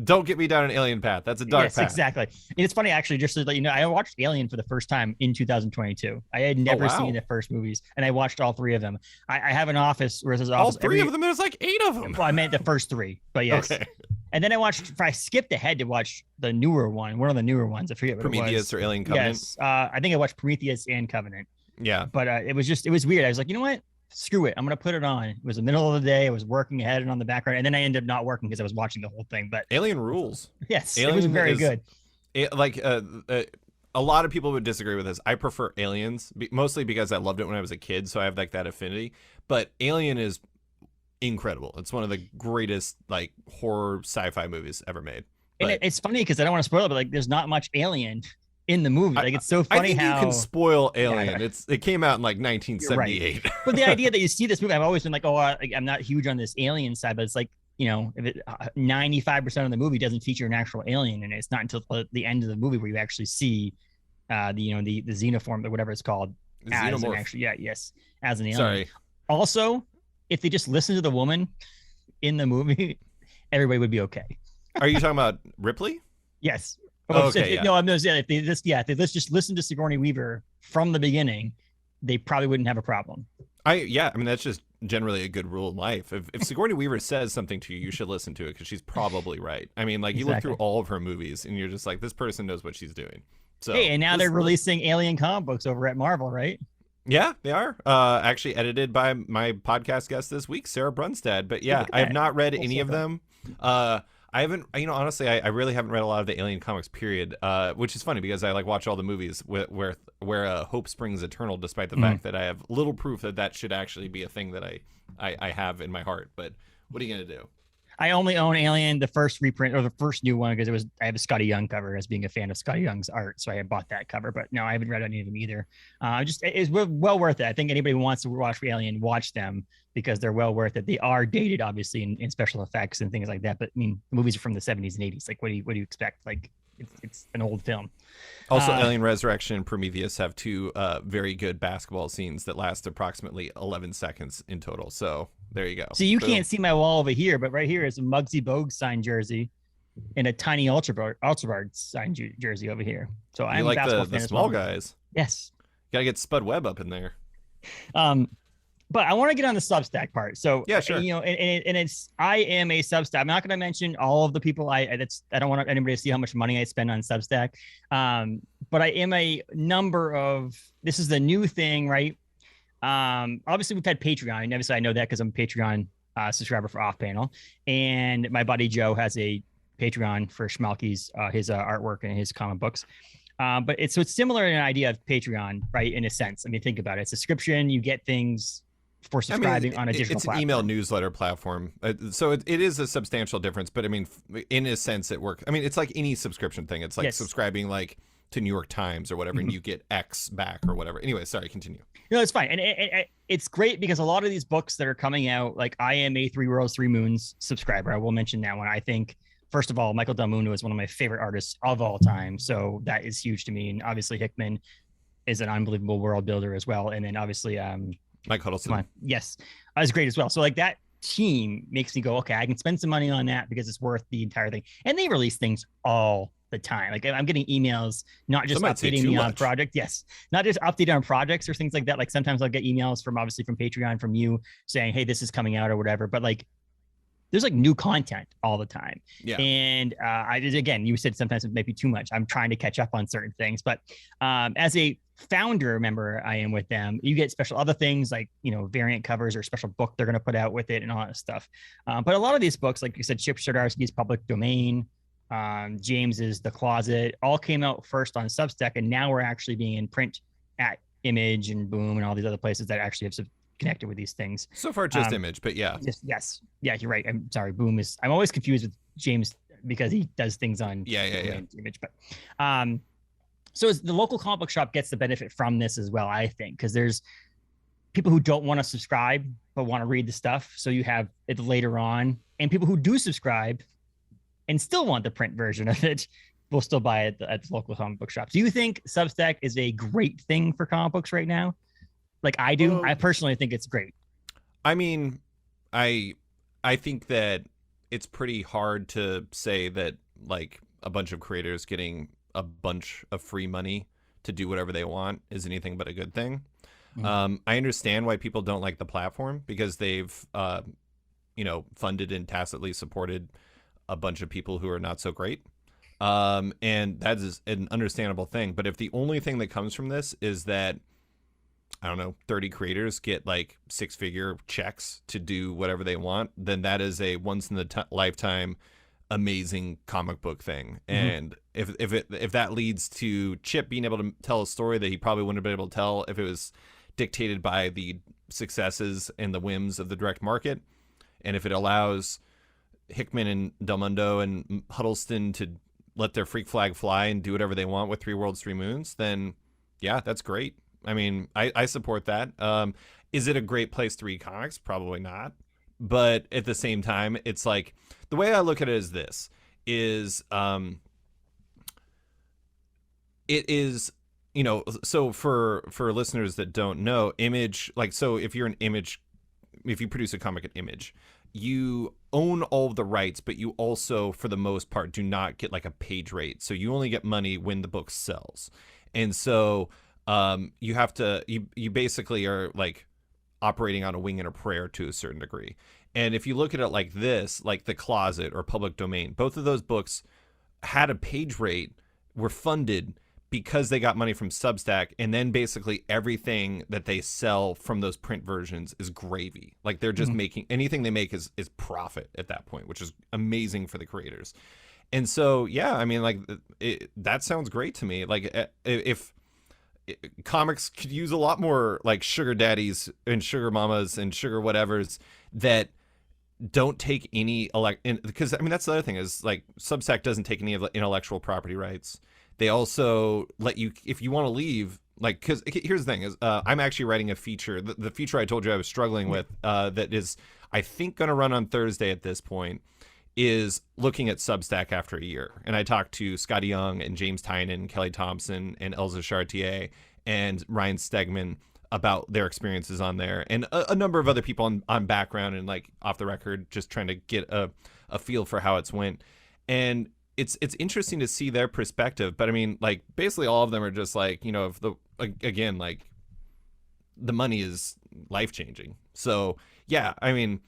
don't get me down an alien path. That's a dark path. Exactly. And it's funny, actually, just to let you know, I watched Alien for the first time in 2022. I had never seen the first movies, and I watched all three of them. I have an office where there's all three of them. There's like 8 of them. Well, I meant the first 3, but yes. Okay. And then I skipped ahead to watch the newer one of the newer ones. I forget what Prometheus it was. Or Alien Covenant. Yes. I think I watched Prometheus and Covenant. Yeah. But it was weird. I was like, you know what? Screw it. I'm going to put it on. It was the middle of the day. I was working ahead and on the background. And then I ended up not working because I was watching the whole thing. But Alien rules. Yes. Alien it was very good. A lot of people would disagree with this. I prefer Aliens, mostly because I loved it when I was a kid. So I have like that affinity. But Alien is incredible. It's one of the greatest like horror sci-fi movies ever made. And it's funny because I don't want to spoil it, but like there's not much Alien in the movie. Like it's so funny I think how you can spoil Alien. Yeah. It came out in like 1978. Right. But the idea that you see this movie, I've always been like, I'm not huge on this Alien side, but it's like, if 95% of the movie doesn't feature an actual alien, and it's not until the end of the movie where you actually see the xenoform or whatever it's called as an actual, as an alien. Sorry. Also, if they just listen to the woman in the movie, everybody would be okay. Are you talking about Ripley? Yes. Okay. No, I'm just if they just listen to Sigourney Weaver from the beginning, they probably wouldn't have a problem. I mean, that's just generally a good rule in life. If Sigourney Weaver says something to you, you should listen to it because she's probably right. I mean, like you look through all of her movies and you're just like, this person knows what she's doing. So hey, and now they're releasing Alien comic books over at Marvel, right? Yeah, they are. Actually edited by my podcast guest this week, Sarah Brunstad. But yeah, I have not read any of them. I haven't, honestly, I really haven't read a lot of the Alien comics, period, which is funny because I like watch all the movies where hope springs eternal, despite the fact that I have little proof that should actually be a thing that I have in my heart. But what are you going to do? I only own Alien, the first reprint or the first new one, because I have a Scotty Young cover as being a fan of Scotty Young's art. So I bought that cover, but no, I haven't read any of them either. It's well worth it. I think anybody who wants to watch Alien, watch them because they're well worth it. They are dated, obviously, in special effects and things like that. But I mean, the movies are from the 70s and 80s. Like, what do you expect? Like, it's an old film. Also, Alien Resurrection and Prometheus have 2 very good basketball scenes that last approximately 11 seconds in total. So there you go. So you can't see my wall over here, but right here is a Muggsy Bogues signed jersey and a tiny Ultra signed jersey over here. So I'm like a basketball the fan small as well. guys. Yes. Gotta get Spud Webb up in there. But I want to get on the Substack part. So yeah, sure. I am a Substack. I'm not going to mention all of the people I don't want anybody to see how much money I spend on Substack. But I am a number of. This is the new thing, right? Obviously we've had Patreon. And obviously I know that because I'm a Patreon subscriber for Off Panel, and my buddy Joe has a Patreon for Schmalky's his artwork and his comic books. But it's similar in an idea of Patreon, right? In a sense, I mean, think about it. It's a subscription. You get things for subscribing on a digital it's platform. An email newsletter platform. So it is a substantial difference, but I mean, in a sense it works. I mean, it's like any subscription thing. It's like subscribing like to New York Times or whatever, and you get X back or whatever. Anyway, sorry, continue. No, it's fine. And it's great because a lot of these books that are coming out, like I am a Three Worlds, Three Moons subscriber. I will mention that one. I think, first of all, Michael Del Mundo is one of my favorite artists of all time. So that is huge to me. And obviously Hickman is an unbelievable world builder as well. And then obviously Mike Huddleston. Yes, that was great as well. So like that team makes me go, okay, I can spend some money on that because it's worth the entire thing. And they release things all the time. Like I'm getting emails, not just updating me on project. Yes. Not just updating on projects or things like that. Like sometimes I'll get emails from obviously from Patreon, from you saying, hey, this is coming out or whatever. But like, there's like new content all the time. Yeah. And again, you said sometimes it may be too much. I'm trying to catch up on certain things, but as a founder member, I am with them. You get special other things like, variant covers or special book they're going to put out with it and all that stuff. But a lot of these books, like you said, Chip Zdarsky's Public Domain, James's The Closet, all came out first on Substack, and now we're actually being in print at Image and Boom and all these other places that actually have connected with these things. So far, just Image, but yeah. Yes. Yeah, you're right. I'm sorry. Boom is, I'm always confused with James because he does things on Image. But so the local comic book shop gets the benefit from this as well, I think, because there's people who don't want to subscribe but want to read the stuff. So you have it later on, and people who do subscribe and still want the print version of it will still buy it at the local comic book shop. Do you think Substack is a great thing for comic books right now? Like I do. I personally think it's great. I mean, I think that it's pretty hard to say that like a bunch of creators getting a bunch of free money to do whatever they want is anything but a good thing. I understand why people don't like the platform because they've, funded and tacitly supported a bunch of people who are not so great. And that is an understandable thing. But if the only thing that comes from this is that, I don't know, 30 creators get like 6-figure checks to do whatever they want, then that is a once in the lifetime amazing comic book thing. And if that leads to Chip being able to tell a story that he probably wouldn't have been able to tell if it was dictated by the successes and the whims of the direct market, and if it allows Hickman and Del Mundo and Huddleston to let their freak flag fly and do whatever they want with Three Worlds, Three Moons, then yeah, that's great. I mean, I support that. Is it a great place to read comics? Probably not. But at the same time, it's like, the way I look at it is this, is it is, so for listeners that don't know, Image, like, so if you're an Image, if you produce a comic at Image, you own all of the rights, but you also, for the most part, do not get like a page rate. So you only get money when the book sells. And so you have to, you basically are like operating on a wing and a prayer to a certain degree. And if you look at it like this, like The Closet or Public Domain, both of those books had a page rate, were funded because they got money from Substack, and then basically everything that they sell from those print versions is gravy. Like they're just making, anything they make is profit at that point, which is amazing for the creators. And so, yeah, I mean, like that sounds great to me. Like if comics could use a lot more like sugar daddies and sugar mamas and sugar whatevers that don't take any because I mean that's the other thing is like Substack doesn't take any of the intellectual property rights. They also let you, if you want to leave, like, because here's the thing is I'm actually writing a feature, the feature I told you I was struggling with, that is I think going to run on Thursday at this point, is looking at Substack after a year. And I talked to Scotty Young and James Tynan, Kelly Thompson and Elza Chartier and Ryan Stegman about their experiences on there, and a number of other people on background and like off the record, just trying to get a feel for how it's went. And it's interesting to see their perspective. But I mean, like basically all of them are just like, if again, like the money is life-changing. So yeah, I mean,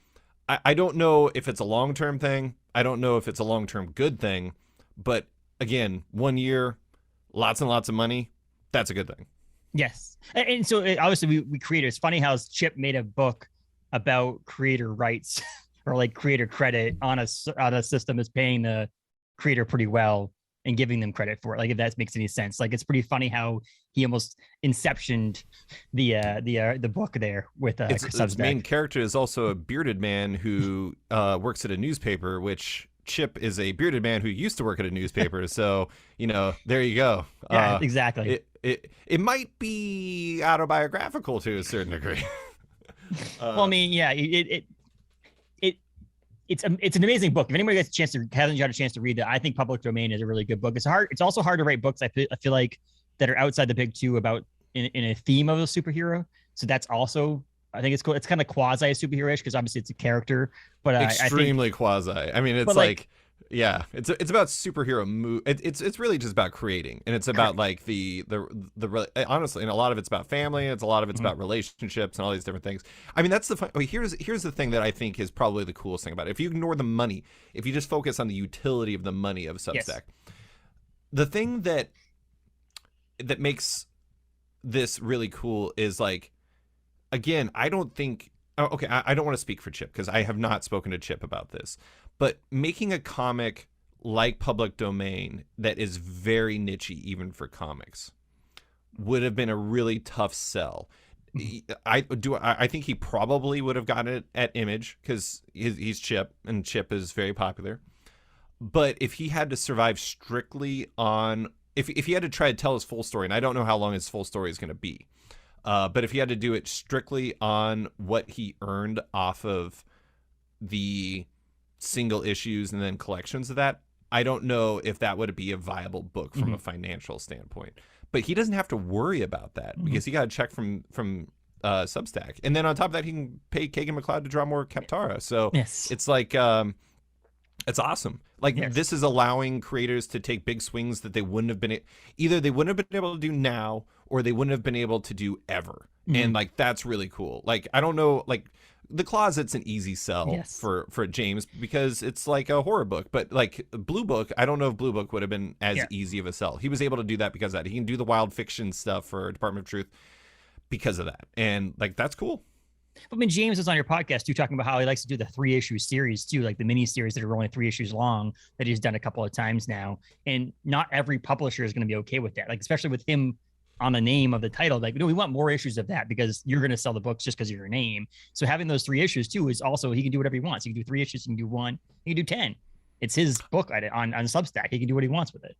I don't know if it's a long-term thing. I don't know if it's a long-term good thing, but again, 1 year, lots and lots of money, that's a good thing. Yes. And so obviously we created, it's funny how Chip made a book about creator rights or like creator credit on a system that's paying the creator pretty well and giving them credit for it. Like if that makes any sense. Like it's pretty funny how he almost inceptioned the book there with its main character is also a bearded man who works at a newspaper, which Chip is a bearded man who used to work at a newspaper. So, you know, there you go. Yeah, exactly. It might be autobiographical to a certain degree. Well, I mean, yeah, it's an amazing book. If anybody hasn't had a chance to read it, I think Public Domain is a really good book. It's also hard to write books. I feel like that are outside the big two about in a theme of a superhero. So that's also, I think it's cool. It's kind of quasi superhero-ish because obviously it's a character, but extremely quasi. I mean, it's like yeah, it's about superhero it's really just about creating, and it's about like the honestly, and a lot of it's about family, and a lot of it's about relationships and all these different things. I mean, that's the fun. Here's the thing that I think is probably the coolest thing about it. If you ignore the money, if you just focus on the utility of the money of Substack, the thing that makes this really cool is like, again, I don't think. Oh, okay, I don't want to speak for Chip because I have not spoken to Chip about this. But making a comic like Public Domain that is very niche-y even for comics would have been a really tough sell. I think he probably would have gotten it at Image because he's Chip, and Chip is very popular. But if he had to survive strictly on, if he had to try to tell his full story, and I don't know how long his full story is going to be, but if he had to do it strictly on what he earned off of the single issues and then collections of that, I don't know if that would be a viable book from a financial standpoint. But he doesn't have to worry about that because he got a check from Substack, and then on top of that, he can pay Kagan McLeod to draw more Kaptara. So it's like it's awesome. Like this is allowing creators to take big swings that they wouldn't have been either they wouldn't have been able to do now, or they wouldn't have been able to do ever. And like that's really cool. Like I don't know, like The Closet's an easy sell for James because it's like a horror book, but like Blue Book, I don't know if Blue Book would have been as easy of a sell. He was able to do that because of that. He can do the wild fiction stuff for Department of Truth because of that. And like that's cool. I mean, James was on your podcast too, talking about how he likes to do the 3-issue series too, like the mini series that are only 3 issues long that he's done a couple of times now. And not every publisher is going to be okay with that. Like, especially with him on the name of the title, like, we want more issues of that because you're going to sell the books just because of your name. So having those 3 issues too is also, he can do whatever he wants. He can do 3 issues, he can do 1, he can do 10. It's his book on Substack. He can do what he wants with it.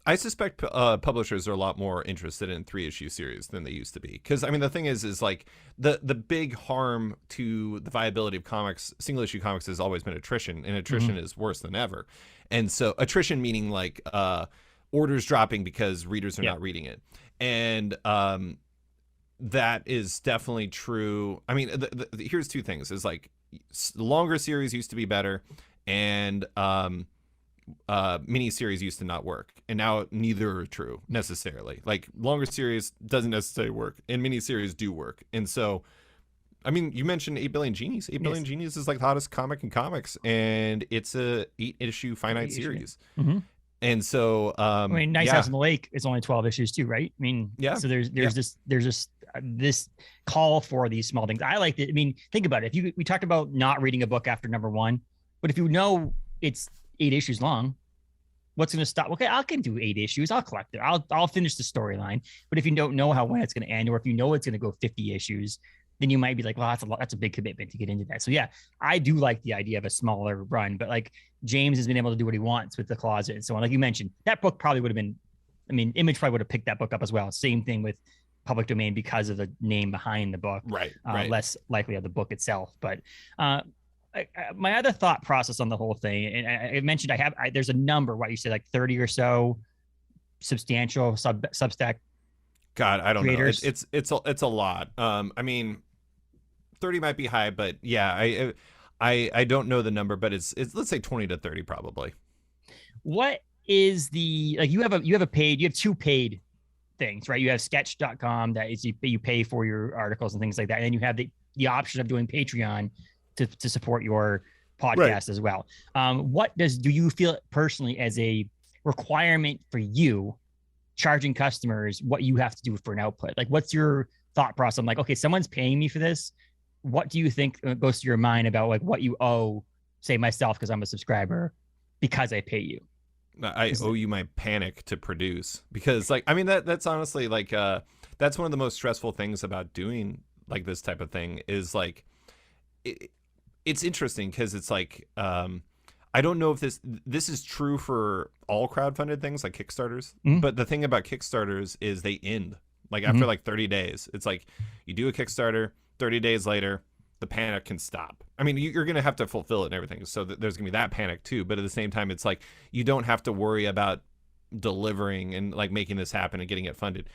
I suspect publishers are a lot more interested in 3-issue series than they used to be. Because, I mean, the thing is like the big harm to the viability of comics, single-issue comics, has always been attrition, and attrition is worse than ever. And so attrition meaning like orders dropping because readers are not reading it. And that is definitely true. I mean, here's 2 things. Is like longer series used to be better, and mini series used to not work, and now neither are true necessarily. Like longer series doesn't necessarily work, and mini series do work. And so, I mean, you mentioned 8 Billion Genies. 8 Billion Genies is like the hottest comic in comics, and it's a 8-issue finite series. And so, I mean, Nice House on the Lake is only 12 issues too, right? I mean, so there's this call for these small things. I like it. I mean, think about it. We talked about not reading a book after number 1, but if you know it's 8 issues long, what's going to stop? Okay, I can do 8 issues. I'll collect it. I'll finish the storyline. But if you don't know when it's going to end, or if you know it's going to go 50 issues, then you might be like, well, that's a big commitment to get into that. So yeah, I do like the idea of a smaller run, but like James has been able to do what he wants with The Closet and so on. Like you mentioned, that book probably would have been, I mean, Image probably would have picked that book up as well. Same thing with Public Domain because of the name behind the book, right. Less likely of the book itself. But my other thought process on the whole thing, and I mentioned there's a number, what you said, like 30 or so substantial Substack. God, I don't creators. know. It's a lot. I mean, 30 might be high, but yeah, I don't know the number, but it's let's say 20 to 30 probably. What is the, like, you have 2 paid things, right? You have sketch.com that is you pay for your articles and things like that, and then you have the option of doing Patreon to support your podcast as well. What do you feel personally as a requirement for you charging customers what you have to do for an output? Like, what's your thought process? I'm like, okay, someone's paying me for this. what do you think goes through your mind about like what you owe, say myself, because I'm a subscriber, because I pay you? I owe you my panic to produce, because like, I mean, that's honestly like, that's one of the most stressful things about doing like this type of thing is like, it's interesting because it's like, I don't know if this is true for all crowdfunded things like Kickstarters, but the thing about Kickstarters is they end like after like 30 days. It's like you do a Kickstarter, 30 days later, the panic can stop. I mean, you're going to have to fulfill it and everything. So there's going to be that panic too. But at the same time, it's like you don't have to worry about delivering and like making this happen and getting it funded.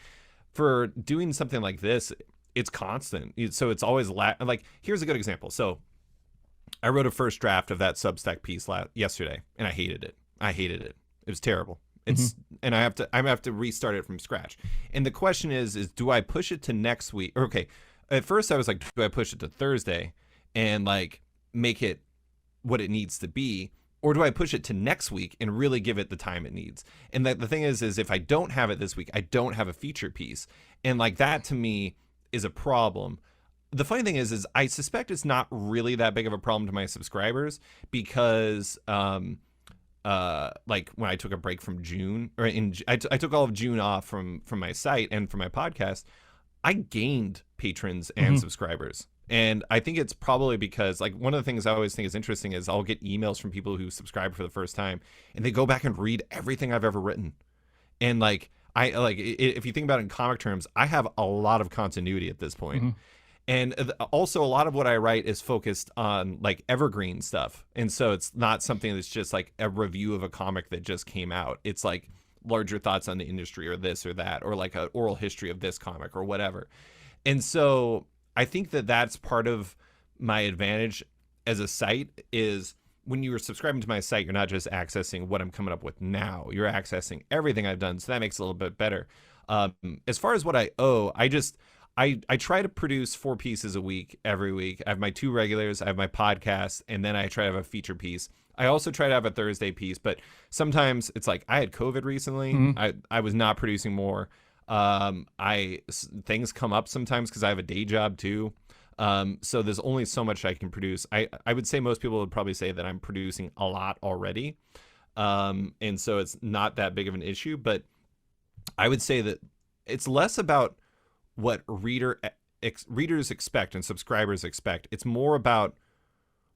For doing something like this, it's constant. So it's always like, here's a good example. So I wrote a first draft of that Substack piece yesterday, and I hated it. It was terrible. And I have to restart it from scratch. And the question is do I push it to next week? Or, okay, at first I was like, do I push it to Thursday and like make it what it needs to be, or do I push it to next week and really give it the time it needs? And the thing is if I don't have it this week, I don't have a feature piece, and like that to me is a problem. The funny thing is I suspect it's not really that big of a problem to my subscribers because like when I took a break from June, or I took all of June off from my site and from my podcast, I gained patrons and subscribers. And I think it's probably because like one of the things I always think is interesting is I'll get emails from people who subscribe for the first time and they go back and read everything I've ever written. And like, if you think about it in comic terms, I have a lot of continuity at this point. And also a lot of what I write is focused on like evergreen stuff. And so it's not something that's just like a review of a comic that just came out. It's like larger thoughts on the industry or this or that, or like an oral history of this comic or whatever. And so I think that that's part of my advantage as a site is when you are subscribing to my site, you're not just accessing what I'm coming up with now, you're accessing everything I've done. So that makes it a little bit better. As far as what I owe, I try to produce 4 pieces a week, every week. I have my 2 regulars, I have my podcast, and then I try to have a feature piece. I also try to have a Thursday piece, but sometimes it's like I had COVID recently. I was not producing more. Things come up sometimes because I have a day job too. So there's only so much I can produce. I would say most people would probably say that I'm producing a lot already. And so it's not that big of an issue, but I would say that it's less about what readers expect and subscribers expect. It's more about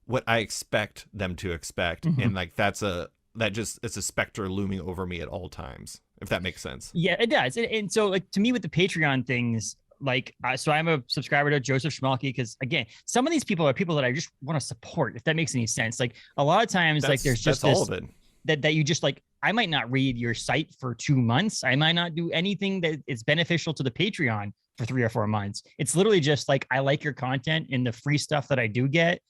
what I expect them to expect. And like, it's a specter looming over me at all times, if that makes sense. Yeah, it does. And so like to me with the Patreon things, like, so I'm a subscriber to Joseph Schmalke because again, some of these people are people that I just want to support, if that makes any sense. Like a lot of times, like there's just this, all of it. That you just like, I might not read your site for 2 months. I might not do anything that is beneficial to the Patreon for 3 or 4 months. It's literally just like, I like your content and the free stuff that I do get.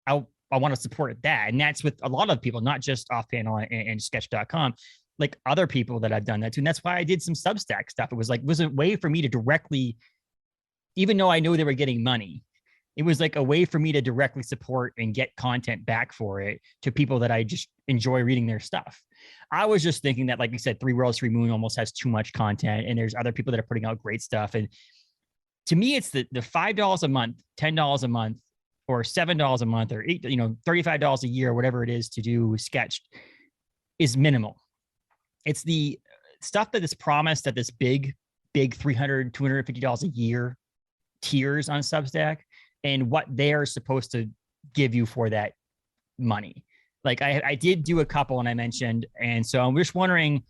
I want to support that. And that's with a lot of people, not just Off Panel and Sketch.com, like other people that I've done that too. And that's why I did some Substack stuff. It was like, was a way for me to directly, even though I know they were getting money, it was like a way for me to directly support and get content back for it to people that I just enjoy reading their stuff. I was just thinking that, like you said, 3 Worlds, 3 Moon almost has too much content, and there's other people that are putting out great stuff. And to me, it's the $5 a month, $10 a month, or $7 a month, or $35 a year, whatever it is to do Sketched is minimal. It's the stuff that is promised at this big $300, $250 a year tiers on Substack, and what they're supposed to give you for that money. Like I did do a couple, and I mentioned, and so I'm just wondering,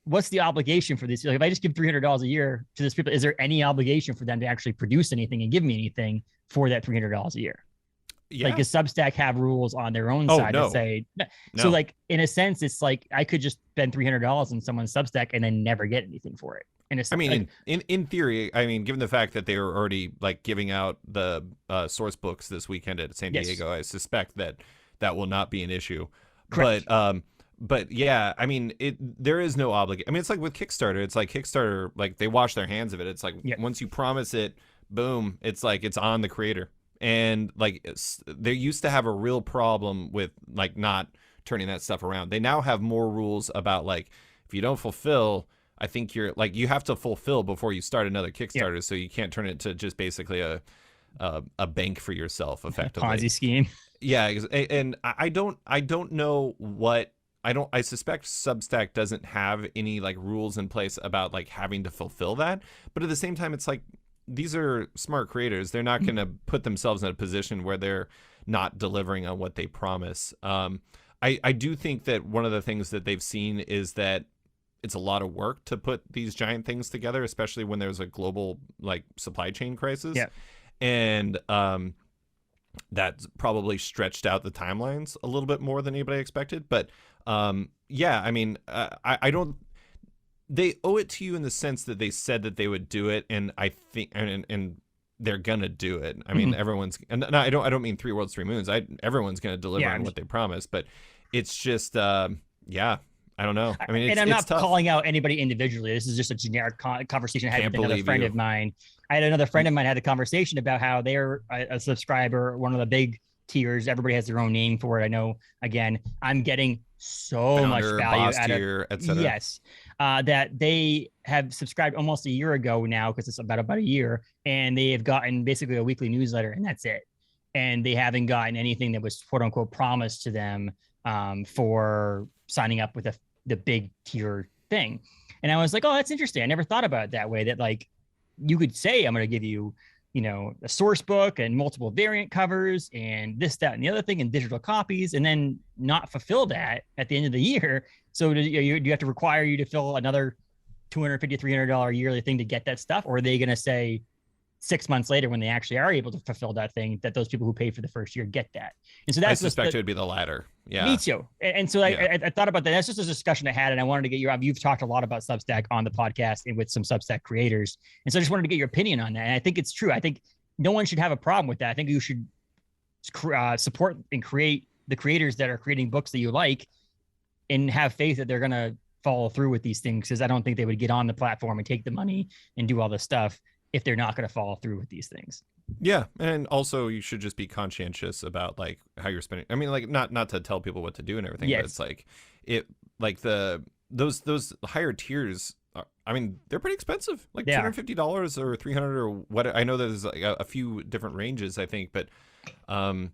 what's the obligation for this? Like if I just give $300 a year to this people, is there any obligation for them to actually produce anything and give me anything for that $300 a year? Yeah. Like, does Substack have rules on their own side that say, no. So like, in a sense, it's like I could just spend $300 in someone's Substack and then never get anything for it. I mean, like, in theory, I mean, given the fact that they were already like giving out the source books this weekend at San Diego, I suspect that will not be an issue. Correct. But yeah, I mean, there is no obligation. I mean, it's like with Kickstarter. It's like Kickstarter, like they wash their hands of it. It's like once you promise it, boom, it's like it's on the creator. And like they used to have a real problem with like not turning that stuff around. They now have more rules about like if you don't fulfill, I think you're like you have to fulfill before you start another Kickstarter, so you can't turn it to just basically a a bank for yourself effectively. Ponzi scheme. Yeah, and I don't know what I suspect Substack doesn't have any like rules in place about like having to fulfill that, but at the same time it's like these are smart creators. They're not going to put themselves in a position where they're not delivering on what they promise. I do think that one of the things that they've seen is that it's a lot of work to put these giant things together, especially when there's a global like supply chain crisis. Yeah. And that's probably stretched out the timelines a little bit more than anybody expected. But yeah, I mean, I don't. They owe it to you in the sense that they said that they would do it, and I think and they're gonna do it. I mean, everyone's. And no, I don't mean 3 Worlds, 3 Moons. Everyone's gonna deliver on what they promised. But it's just yeah. I don't know. I mean, and I'm not tough. calling out anybody individually. This is just a generic conversation I had with another friend of mine. I had another friend of mine had a conversation about how they're a subscriber, one of the big tiers. Everybody has their own name for it. I know. Again, I'm getting so Founder, much value boss out tier, of etc. Yes, that they have subscribed almost a year ago now, because it's about a year, and they have gotten basically a weekly newsletter, and that's it. And they haven't gotten anything that was quote unquote promised to them for signing up with the big tier thing. And I was like, oh, that's interesting. I never thought about it that way, that like you could say, I'm going to give you, a source book and multiple variant covers and this, that, and the other thing, and digital copies, and then not fulfill that at the end of the year. So do you have to require you to fill another $250, $300 yearly thing to get that stuff? Or are they going to say 6 months later, when they actually are able to fulfill that thing, that those people who paid for the first year get that? And so that's I suspect it would be the latter. Yeah, me too. And so I thought about that. That's just a discussion I had, and I wanted to get you've talked a lot about Substack on the podcast and with some Substack creators, and so I just wanted to get your opinion on that. And I think it's true. I think no one should have a problem with that. I think you should support and create the creators that are creating books that you like, and have faith that they're going to follow through with these things, because I don't think they would get on the platform and take the money and do all this stuff if they're not going to follow through with these things. Yeah. And also you should just be conscientious about like how you're spending. I mean, like not to tell people what to do and everything, but it's like those higher tiers are, I mean, they're pretty expensive, like $250 or $300 or what. I know there's like a few different ranges, I think, but like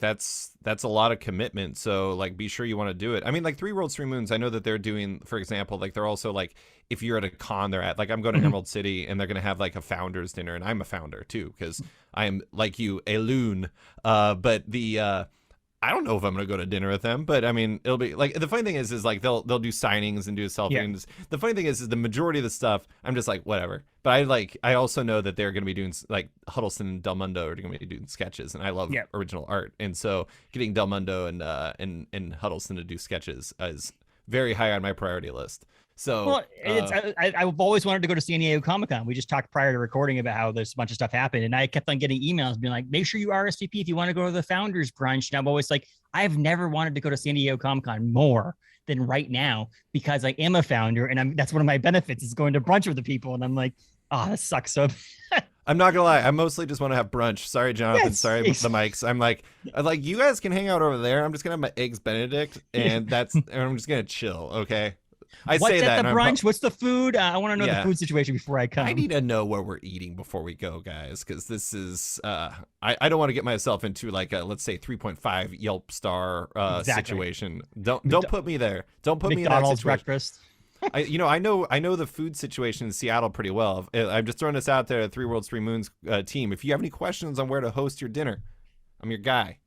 that's a lot of commitment. So like, be sure you want to do it. I mean, like 3 Worlds, 3 Moons, I know that they're doing, for example, like they're also like, if you're at a con they're at, like I'm going to Emerald City, and they're going to have like a founders dinner, and I'm a founder too, because I am like you, a loon. But the I don't know if I'm going to go to dinner with them, but I mean, it'll be like, the funny thing is like they'll do signings and do selfies. Yeah. The funny thing is the majority of the stuff I'm just like, whatever. But I also know that they're going to be doing, like Huddleston and Del Mundo are going to be doing sketches, and I love original art. And so getting Del Mundo and Huddleston to do sketches is very high on my priority list. So I've always wanted to go to San Diego Comic-Con. We just talked prior to recording about how there's a bunch of stuff happened, and I kept on getting emails being like, make sure you RSVP if you want to go to the founders brunch. And I'm always like, I've never wanted to go to San Diego Comic-Con more than right now, because I am a founder, and that's one of my benefits, is going to brunch with the people. And I'm like, oh, that sucks. So I'm not gonna lie, I mostly just want to have brunch. Sorry, Jonathan. Yes. Sorry with the mics. I'm like you guys can hang out over there. I'm just gonna have my eggs Benedict, and I'm just gonna chill. Okay. What's at the brunch? What's the food? I want to know the food situation before I come. I need to know what we're eating before we go, guys, because this is I don't want to get myself into like a, let's say 3.5 Yelp star situation. Don't put me there. Don't put me in that situation. Breakfast. I know the food situation in Seattle pretty well. I'm just throwing this out there, 3 Worlds, 3 Moons team. If you have any questions on where to host your dinner, I'm your guy.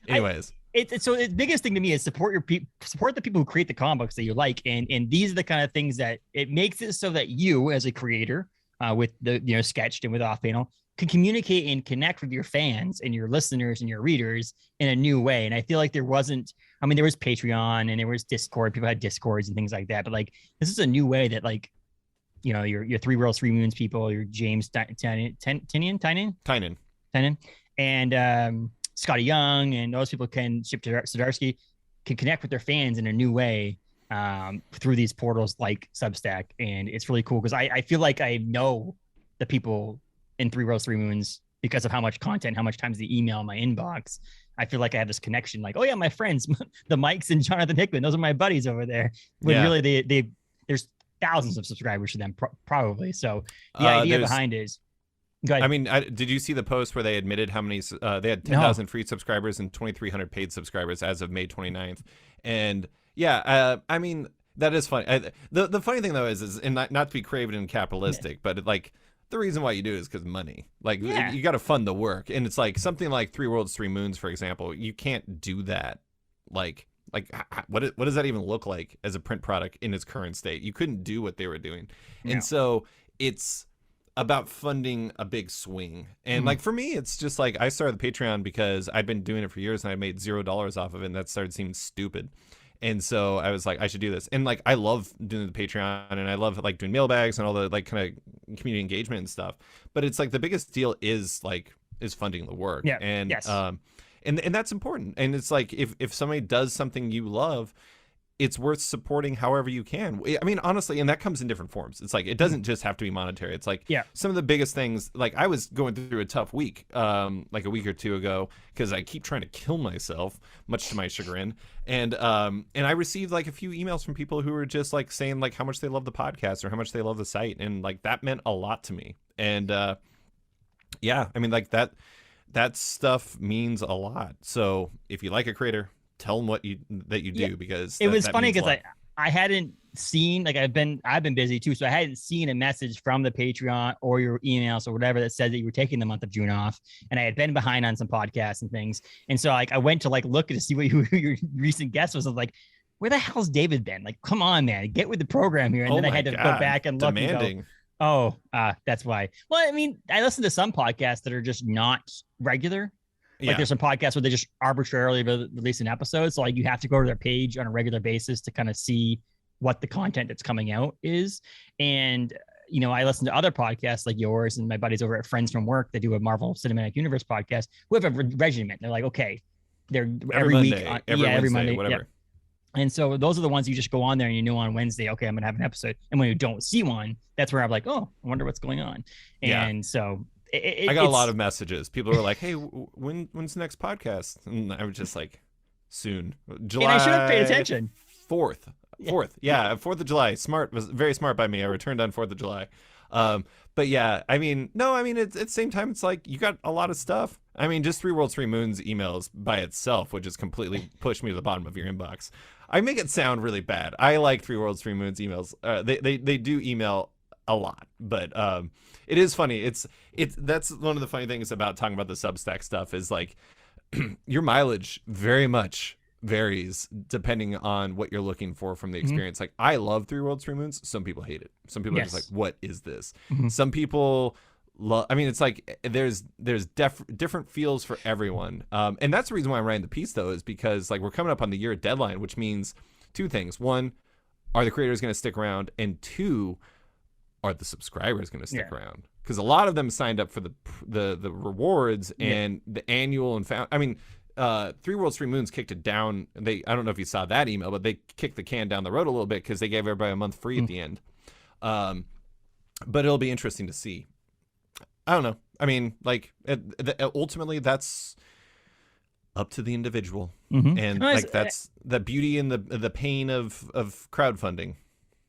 Anyways. So the biggest thing to me is support the people who create the comic books that you like, and these are the kind of things that it makes it so that you, as a creator, with the Sketched and with Off Panel, can communicate and connect with your fans and your listeners and your readers in a new way. And I feel like there was Patreon and there was Discord. People had Discords and things like that, but like this is a new way that like your 3 Worlds, 3 Moons people, your James Tynan, and Scotty Young and those people can Chip Zdarsky can connect with their fans in a new way through these portals like Substack. And it's really cool because I feel like I know the people in 3 Worlds, 3 Moons because of how much content, how much times they email my inbox. I feel like I have this connection, like, oh yeah, my friends, the Mikes and Jonathan Hickman, those are my buddies over there. When really there's thousands of subscribers to them probably. So the idea behind it is Go ahead. I mean, did you see the post where they admitted how many they had 10,000 free subscribers and 2,300 paid subscribers as of May 29th? And yeah, I mean, that is funny. The funny thing though is and not to be craven and capitalistic, but like the reason why you do it is because money. Like you got to fund the work, and it's like something like 3 Worlds, 3 Moons, for example. You can't do that. Like what does that even look like as a print product in its current state? You couldn't do what they were doing, and so it's about funding a big swing. And like for me, it's just like I started the Patreon because I'd been doing it for years and I made $0 off of it, and that started seeming stupid. And so I was like, I should do this. And like I love doing the Patreon, and I love like doing mailbags and all the like kind of community engagement and stuff. But it's like the biggest deal is funding the work. Yeah. And yes. and that's important. And it's like if somebody does something you love, it's worth supporting however you can. I mean, honestly, and that comes in different forms. It's like, it doesn't just have to be monetary. It's like some of the biggest things, like I was going through a tough week, like a week or two ago, because I keep trying to kill myself, much to my chagrin. And I received like a few emails from people who were just like saying like how much they love the podcast or how much they love the site. And like, that meant a lot to me. And yeah, I mean, like that stuff means a lot. So if you like a creator, tell them what you do, because it was funny because I hadn't seen, like I've been busy too, so I hadn't seen a message from the Patreon or your emails or whatever that said that you were taking the month of June off, and I had been behind on some podcasts and things, and so like I went to like look to see what your recent guest was. I was like, where the hell's David been? Like, come on, man, get with the program here. And then I had to go back and look and go, that's why. Well, I mean, I listen to some podcasts that are just not regular. Like there's some podcasts where they just arbitrarily release an episode. So like you have to go to their page on a regular basis to kind of see what the content that's coming out is. And, you know, I listen to other podcasts like yours and my buddies over at Friends from Work that do a Marvel Cinematic Universe podcast who have a regimen. They're like, okay, they're every Monday, week. Every Monday, whatever. Yeah. And so those are the ones you just go on there and you know on Wednesday, okay, I'm going to have an episode. And when you don't see one, that's where I'm like, oh, I wonder what's going on. And so I got a lot of messages. People were like, hey, when's the next podcast? And I was just like, soon. July. And I should have paid attention. 4th. 4th of July. Was very smart by me. I returned on 4th of July. But yeah, I mean, it's at the same time, it's like you got a lot of stuff. I mean, just 3 Worlds, 3 Moons emails by itself would just completely push me to the bottom of your inbox. I make it sound really bad. I like 3 Worlds, 3 Moons emails. They do email a lot, but it is funny. That's one of the funny things about talking about the Substack stuff is like your mileage very much varies depending on what you're looking for from the experience. Like I love 3 Worlds, 3 Moons. Some people hate it. Some people are just like, what is this? Some people love, I mean, it's like there's different feels for everyone. And that's the reason why I'm writing the piece though, is because like we're coming up on the year deadline, which means 2 things. 1, are the creators going to stick around? And 2, are the subscribers going to stick around? Because a lot of them signed up for the rewards and the annual and I mean, 3 Worlds, 3 Moons kicked it down. I don't know if you saw that email, but they kicked the can down the road a little bit because they gave everybody a month free at the end. But it'll be interesting to see. I don't know. I mean, like ultimately that's up to the individual, and like that's the beauty and the pain of crowdfunding.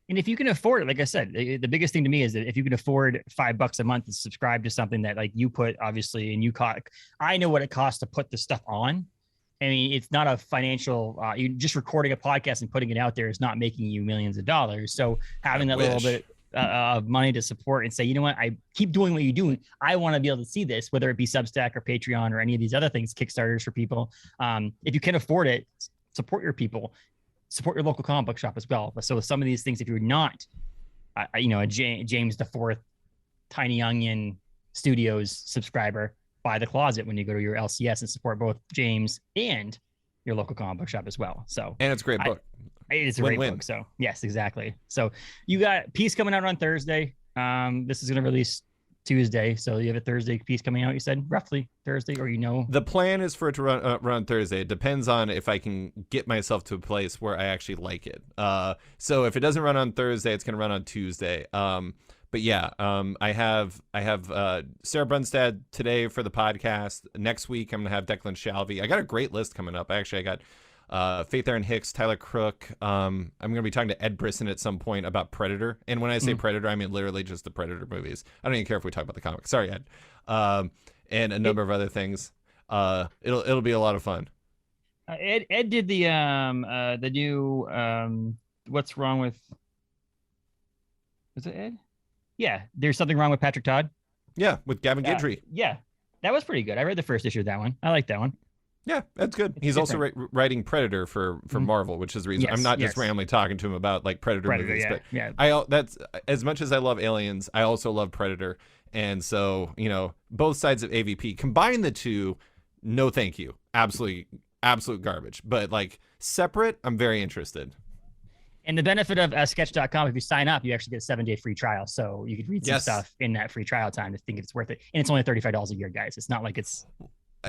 And if you can afford it, like I said, the biggest thing to me is that if you can afford $5 a month to subscribe to something that like you put, obviously, and I know what it costs to put the stuff on. I mean, it's not a financial, you just recording a podcast and putting it out there is not making you millions of dollars. So having that little bit of money to support and say, you know what, I keep doing what you're doing. I want to be able to see this, whether it be Substack or Patreon or any of these other things, Kickstarters for people. If you can afford it, support your people. Support your local comic book shop as well. So some of these things, if you're not, a James the Fourth, Tiny Onion Studios subscriber, buy The Closet when you go to your LCS and support both James and your local comic book shop as well. So and it's a great book. It's a great book. So yes, exactly. So you got a piece coming out on Thursday. This is going to release Tuesday, so you have a Thursday piece coming out, you said roughly Thursday, or the plan is for it to run Thursday. It depends on if I can get myself to a place where I actually like it. So if it doesn't run on Thursday, it's going to run on Tuesday. But yeah, I have Sarah Brunstad today for the podcast. Next week I'm gonna have Declan Shalvey. I got a great list coming up. Actually, I got Faith Aaron Hicks, Tyler Crook. I'm going to be talking to Ed Brisson at some point about Predator. And when I say Predator, I mean literally just the Predator movies. I don't even care if we talk about the comics. Sorry, Ed. And a number of other things. It'll be a lot of fun. Ed did the new What's Wrong with... Was it Ed? Yeah, There's Something Wrong with Patrick Todd. Yeah, with Gavin Guidry. Yeah, that was pretty good. I read the first issue of that one. I like that one. Yeah, that's good. He's different. Also writing Predator for Marvel, which is the reason I'm not just randomly talking to him about like Predator movies. Yeah, but that's as much as I love Aliens, I also love Predator, and so both sides of AVP, combine the two, no thank you, absolute garbage. But like separate, I'm very interested. And the benefit of sketch.com, if you sign up, you actually get a 7-day free trial, so you could read some stuff in that free trial time to think it's worth it. And it's only $35 a year, guys. It's not like it's...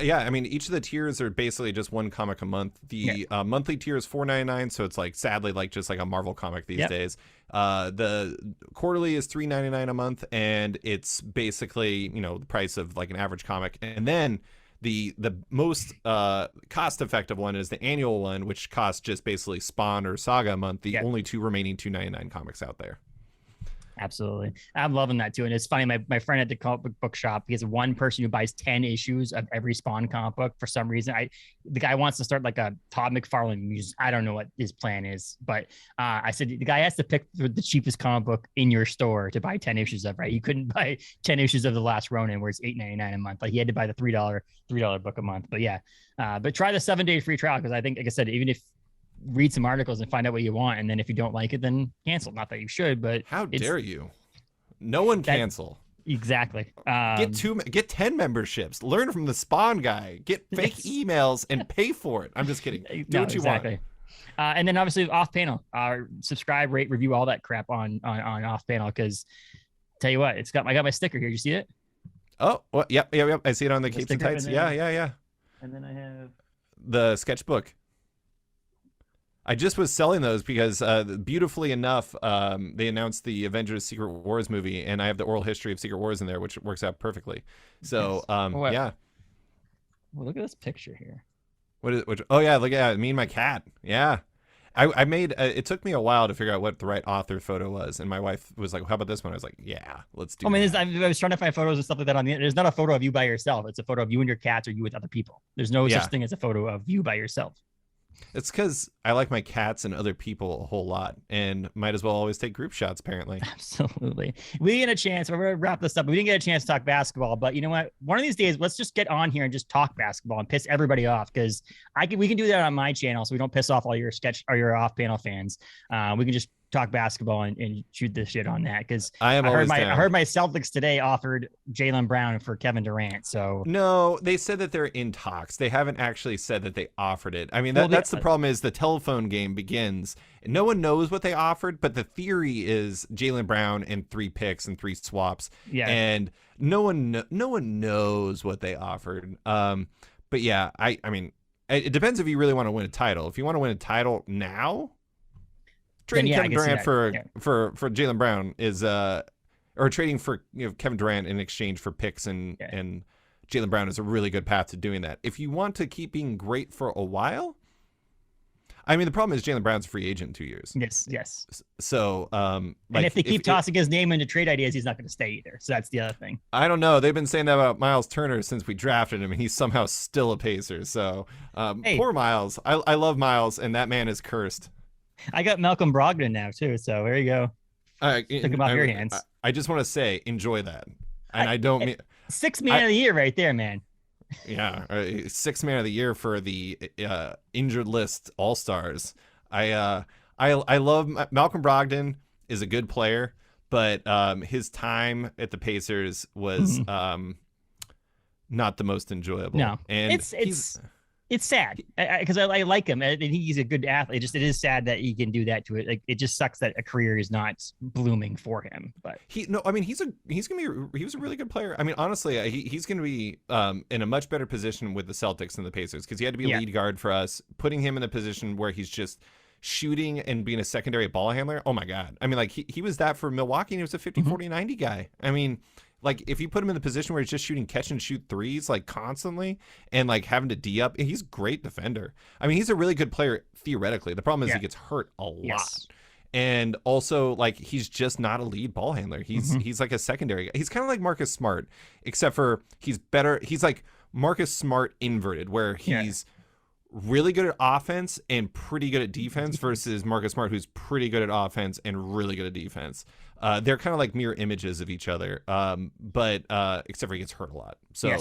Yeah, I mean, each of the tiers are basically just one comic a month. The monthly tier is $4.99, so it's like sadly like just like a Marvel comic these days. The quarterly is $3.99 a month, and it's basically the price of like an average comic. And then the most cost effective one is the annual one, which costs just basically Spawn or Saga a month. The only two remaining $2.99 comics out there. Absolutely. I'm loving that too. And it's funny, my friend at the comic book shop, he has one person who buys 10 issues of every Spawn comic book for some reason. The guy wants to start like a Todd McFarlane music. I don't know what his plan is, but I said the guy has to pick the cheapest comic book in your store to buy 10 issues of, right? You couldn't buy 10 issues of The Last Ronin where it's $8.99 a month. Like he had to buy the $3 book a month. But yeah, but try the 7-day free trial, because I think, like I said, even if read some articles and find out what you want, and then if you don't like it, then cancel. Not that you should, but how dare you? No one cancel. Exactly. Get 10 memberships. Learn from the Spawn guy. Get fake emails and pay for it. I'm just kidding. Do what you want. And then obviously off panel, subscribe, rate, review, all that crap on off panel. Because tell you what, I got my sticker here. You see it? Oh, well, yep. I see it on the Capes and Tights. Yeah. And then I have the sketchbook. I just was selling those because beautifully enough, they announced the Avengers Secret Wars movie, and I have the oral history of Secret Wars in there, which works out perfectly. So, yeah. Well, look at this picture here. Oh, yeah, look at me and my cat. Yeah. I made, it took me a while to figure out what the right author photo was, and my wife was like, how about this one? I was like, yeah, let's do that. I was trying to find photos and stuff like that on the internet. There's not a photo of you by yourself. It's a photo of you and your cats or you with other people. There's no such thing as a photo of you by yourself. It's because I like my cats and other people a whole lot, and might as well always take group shots, apparently. Absolutely. We didn't get a chance. We're going to wrap this up. We didn't get a chance to talk basketball, but you know what? One of these days, let's just get on here and just talk basketball and piss everybody off, because we can do that on my channel, so we don't piss off all your sketch or your off-panel fans. We can just talk basketball and shoot this shit on that, because I heard my Celtics today offered Jaylen Brown for Kevin Durant. So no, they said that they're in talks. They haven't actually said that they offered it. I mean, that's the problem, is the telephone game begins. No one knows what they offered, but the theory is Jaylen Brown and 3 picks and 3 swaps. Yeah, and no one knows what they offered. But yeah, I mean, it depends if you really want to win a title. If you want to win a title now, trading Kevin Durant for Jaylen Brown is or trading for Kevin Durant in exchange for picks and Jaylen Brown is a really good path to doing that. If you want to keep being great for a while, I mean, the problem is Jaylen Brown's a free agent in 2 years. Yes. So, and if they keep tossing his name into trade ideas, he's not going to stay either. So that's the other thing. I don't know. They've been saying that about Miles Turner since we drafted him, and he's somehow still a Pacer. So, poor Miles. I love Miles, and that man is cursed. I got Malcolm Brogdon now too, so there you go. Took him off your hands. I just want to say, enjoy that, and I don't mean 6th man of the year right there, man. Yeah, 6th man of the year for the injured list All Stars. I love Malcolm Brogdon is a good player, but his time at the Pacers was not the most enjoyable. No, and it's sad because I like him. I think he's a good athlete. It is sad that he can do that to it. Like, it just sucks that a career is not blooming for him. But he was a really good player. I mean, honestly, he's gonna be in a much better position with the Celtics than the Pacers, because he had to be a lead guard for us. Putting him in a position where he's just shooting and being a secondary ball handler. Oh my God. I mean, like he was that for Milwaukee, and he was a 50-40-90 guy. I mean, like if you put him in the position where he's just shooting catch and shoot threes like constantly and like having to D up, he's a great defender. I mean, he's a really good player theoretically. The problem is he gets hurt a lot. And also, like, he's just not a lead ball handler. He's like a secondary guy. He's kind of like Marcus Smart, except for he's better. He's like Marcus Smart inverted, where he's really good at offense and pretty good at defense versus Marcus Smart, who's pretty good at offense and really good at defense. They're kind of like mirror images of each other, but except for he gets hurt a lot. So.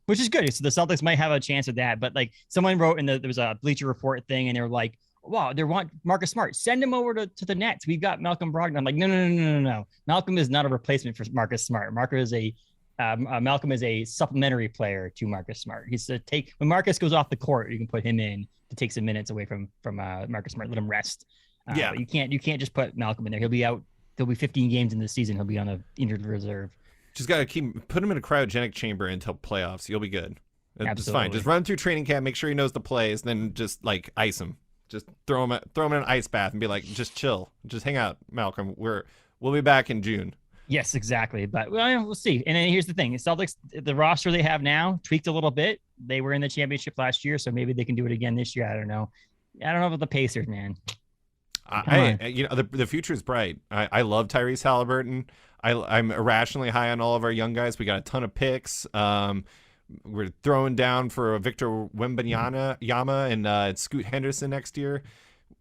Which is good. So the Celtics might have a chance with that. But like someone wrote there was a Bleacher Report thing, and they were like, wow, they want Marcus Smart. Send him over to the Nets. We've got Malcolm Brogdon. I'm like, no. Malcolm is not a replacement for Marcus Smart. Malcolm is a supplementary player to Marcus Smart. He's to take when Marcus goes off the court, you can put him in to take some minutes away from Marcus Smart. Let him rest. But you can't just put Malcolm in there. He'll be out. There'll be 15 games in the season. He'll be on a injured reserve. Just gotta put him in a cryogenic chamber until playoffs. You'll be good. It's fine. Just run through training camp, make sure he knows the plays, then just like ice him. Just throw him in an ice bath and be like, just chill, just hang out, Malcolm. We'll be back in June. Yes, exactly. But we'll see. And then here's the thing: Celtics, the roster they have now tweaked a little bit. They were in the championship last year, so maybe they can do it again this year. I don't know about the Pacers, man. The future is bright. I love Tyrese Halliburton. I'm irrationally high on all of our young guys. We got a ton of picks. We're throwing down for Victor Wembanyama and Scoot Henderson next year.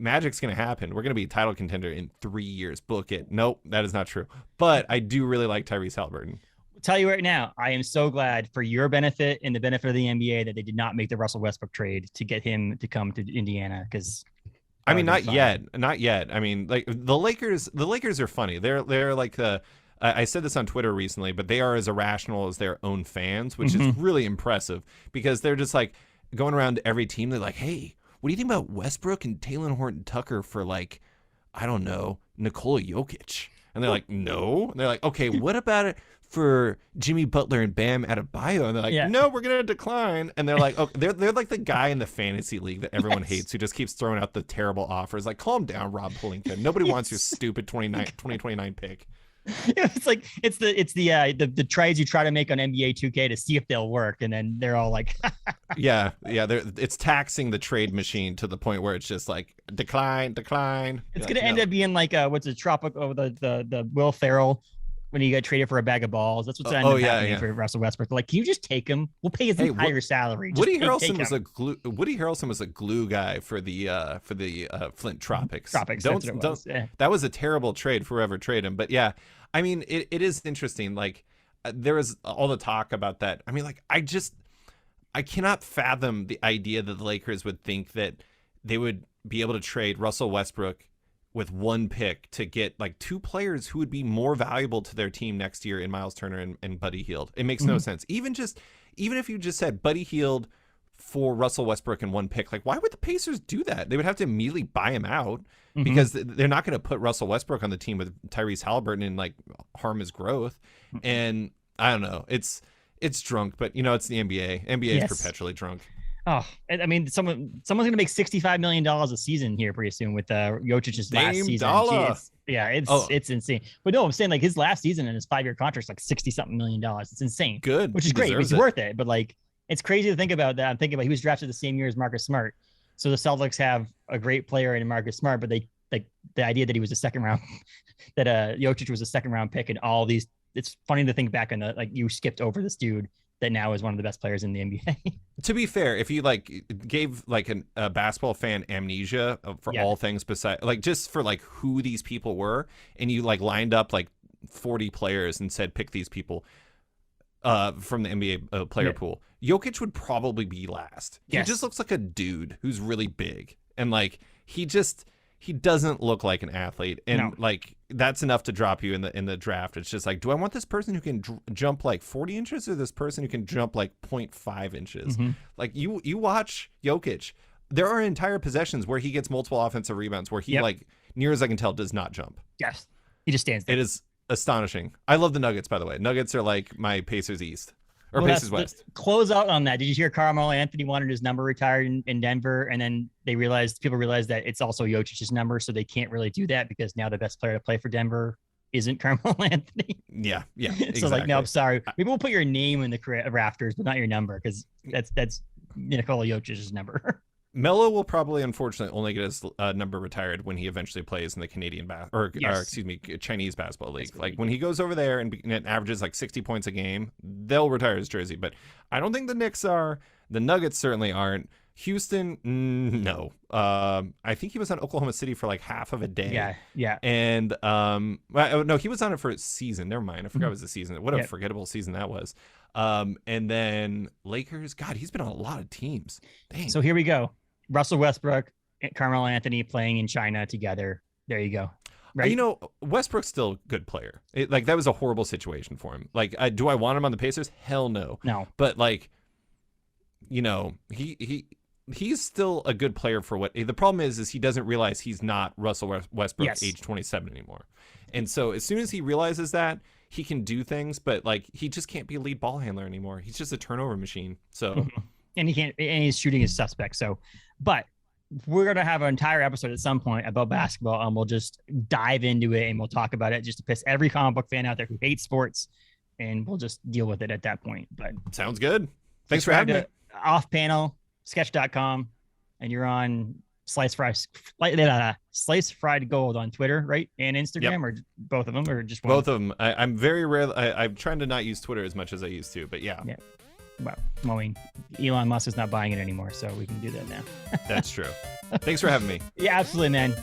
Magic's going to happen. We're going to be a title contender in 3 years. Book it. Nope, that is not true. But I do really like Tyrese Halliburton. I'll tell you right now, I am so glad for your benefit and the benefit of the NBA that they did not make the Russell Westbrook trade to get him to come to Indiana, because I mean, not yet. I mean, like the Lakers are funny. They're like I said this on Twitter recently, but they are as irrational as their own fans, which is really impressive, because they're just like going around to every team. They're like, hey, what do you think about Westbrook and Talen Horton-Tucker for, like, I don't know, Nikola Jokic? And they're like, no. And they're like, okay, what about it for Jimmy Butler and Bam Adebayo? And they're like, no, we're going to decline. And they're like, okay, they're like the guy in the fantasy league that everyone hates, who just keeps throwing out the terrible offers. Like, calm down, Rob Pelinka. Nobody wants your stupid 2029 pick. It's like it's the trades you try to make on NBA 2K to see if they'll work, and then they're all like it's taxing the trade machine to the point where it's just like decline. It's gonna end up being like the Will Ferrell when he got traded for a bag of balls. That's what's ended up happening for Russell Westbrook. Like, can you just take him? We'll pay his entire salary. Woody Harrelson was a glue guy for the Flint Tropics. That was a terrible trade for whoever traded him. But yeah, I mean, it is interesting. Like, there was all the talk about that. I mean, like, I cannot fathom the idea that the Lakers would think that they would be able to trade Russell Westbrook with one pick to get like two players who would be more valuable to their team next year in Miles Turner and Buddy Hield. It makes no sense. Even if you just said Buddy Hield for Russell Westbrook and one pick, like, why would the Pacers do that? They would have to immediately buy him out, because they're not going to put Russell Westbrook on the team with Tyrese Halliburton and like harm his growth. And I don't know. It's drunk, but it's the NBA. NBA is perpetually drunk. Oh, I mean, someone's going to make $65 million a season here pretty soon with Jokic's last season. It's insane. But no, I'm saying, like, his last season and his 5-year contract's like $60-something million. It's insane. Good. Which is great. It's worth it. But like, it's crazy to think about that. I'm thinking about, he was drafted the same year as Marcus Smart. So the Celtics have a great player in Marcus Smart, but they, like, the idea that he was a second round, that Jokic was a second round pick, and all these, it's funny to think back on like, you skipped over this dude that now is one of the best players in the NBA. To be fair, if you like gave like a basketball fan amnesia for all things beside, like, just for like who these people were, and you like lined up like 40 players and said pick these people from the NBA player pool, Jokic would probably be last. Yes. He just looks like a dude who's really big, and like he doesn't look like an athlete, and like that's enough to drop you in the draft. It's just like, do I want this person who can jump like 40 inches, or this person who can jump like 0.5 inches? Like, you watch Jokic, there are entire possessions where he gets multiple offensive rebounds where he like, near as I can tell, does not jump. Yes, he just stands there. It is astonishing. I love the Nuggets, by the way. Nuggets are like my Pacers East. Or Pacers West. Close out on that. Did you hear Carmelo Anthony wanted his number retired in Denver, and then people realized that it's also Jokic's number, so they can't really do that because now the best player to play for Denver isn't Carmelo Anthony. Yeah, Exactly. So like, no, sorry. Maybe we'll put your name in the rafters, but not your number, because that's Nikola Jokic's number. Melo will probably, unfortunately, only get his number retired when he eventually plays in the Chinese basketball league. Like when he goes over there and averages like 60 points a game, they'll retire his jersey. But I don't think the Knicks are. The Nuggets certainly aren't. Houston, no. I think he was on Oklahoma City for like half of a day. Yeah. And no, he was on it for a season. Never mind. I forgot it was a season. What a forgettable season that was. And then Lakers. God, he's been on a lot of teams. Dang. So here we go. Russell Westbrook, Carmelo Anthony playing in China together. There you go. Right? You know, Westbrook's still a good player. Like, that was a horrible situation for him. Like, do I want him on the Pacers? Hell no. No. But, like, you know, he's still a good player for what... The problem is he doesn't realize he's not Russell Westbrook, age 27 anymore. And so as soon as he realizes that, he can do things, but, like, he just can't be a lead ball handler anymore. He's just a turnover machine. So... And he's shooting his suspect. So, but we're going to have an entire episode at some point about basketball, and we'll just dive into it and we'll talk about it just to piss every comic book fan out there who hates sports, and we'll just deal with it at that point. But sounds good. Thanks for having me. Off panel, sketch.com, and you're on Slice Fried Gold on Twitter, right? And Instagram, or both of them, or just one? Both of them. I'm very rare. I'm trying to not use Twitter as much as I used to, but yeah. Well, I mean, Elon Musk is not buying it anymore, so we can do that now. That's true. Thanks for having me. Yeah, absolutely, man.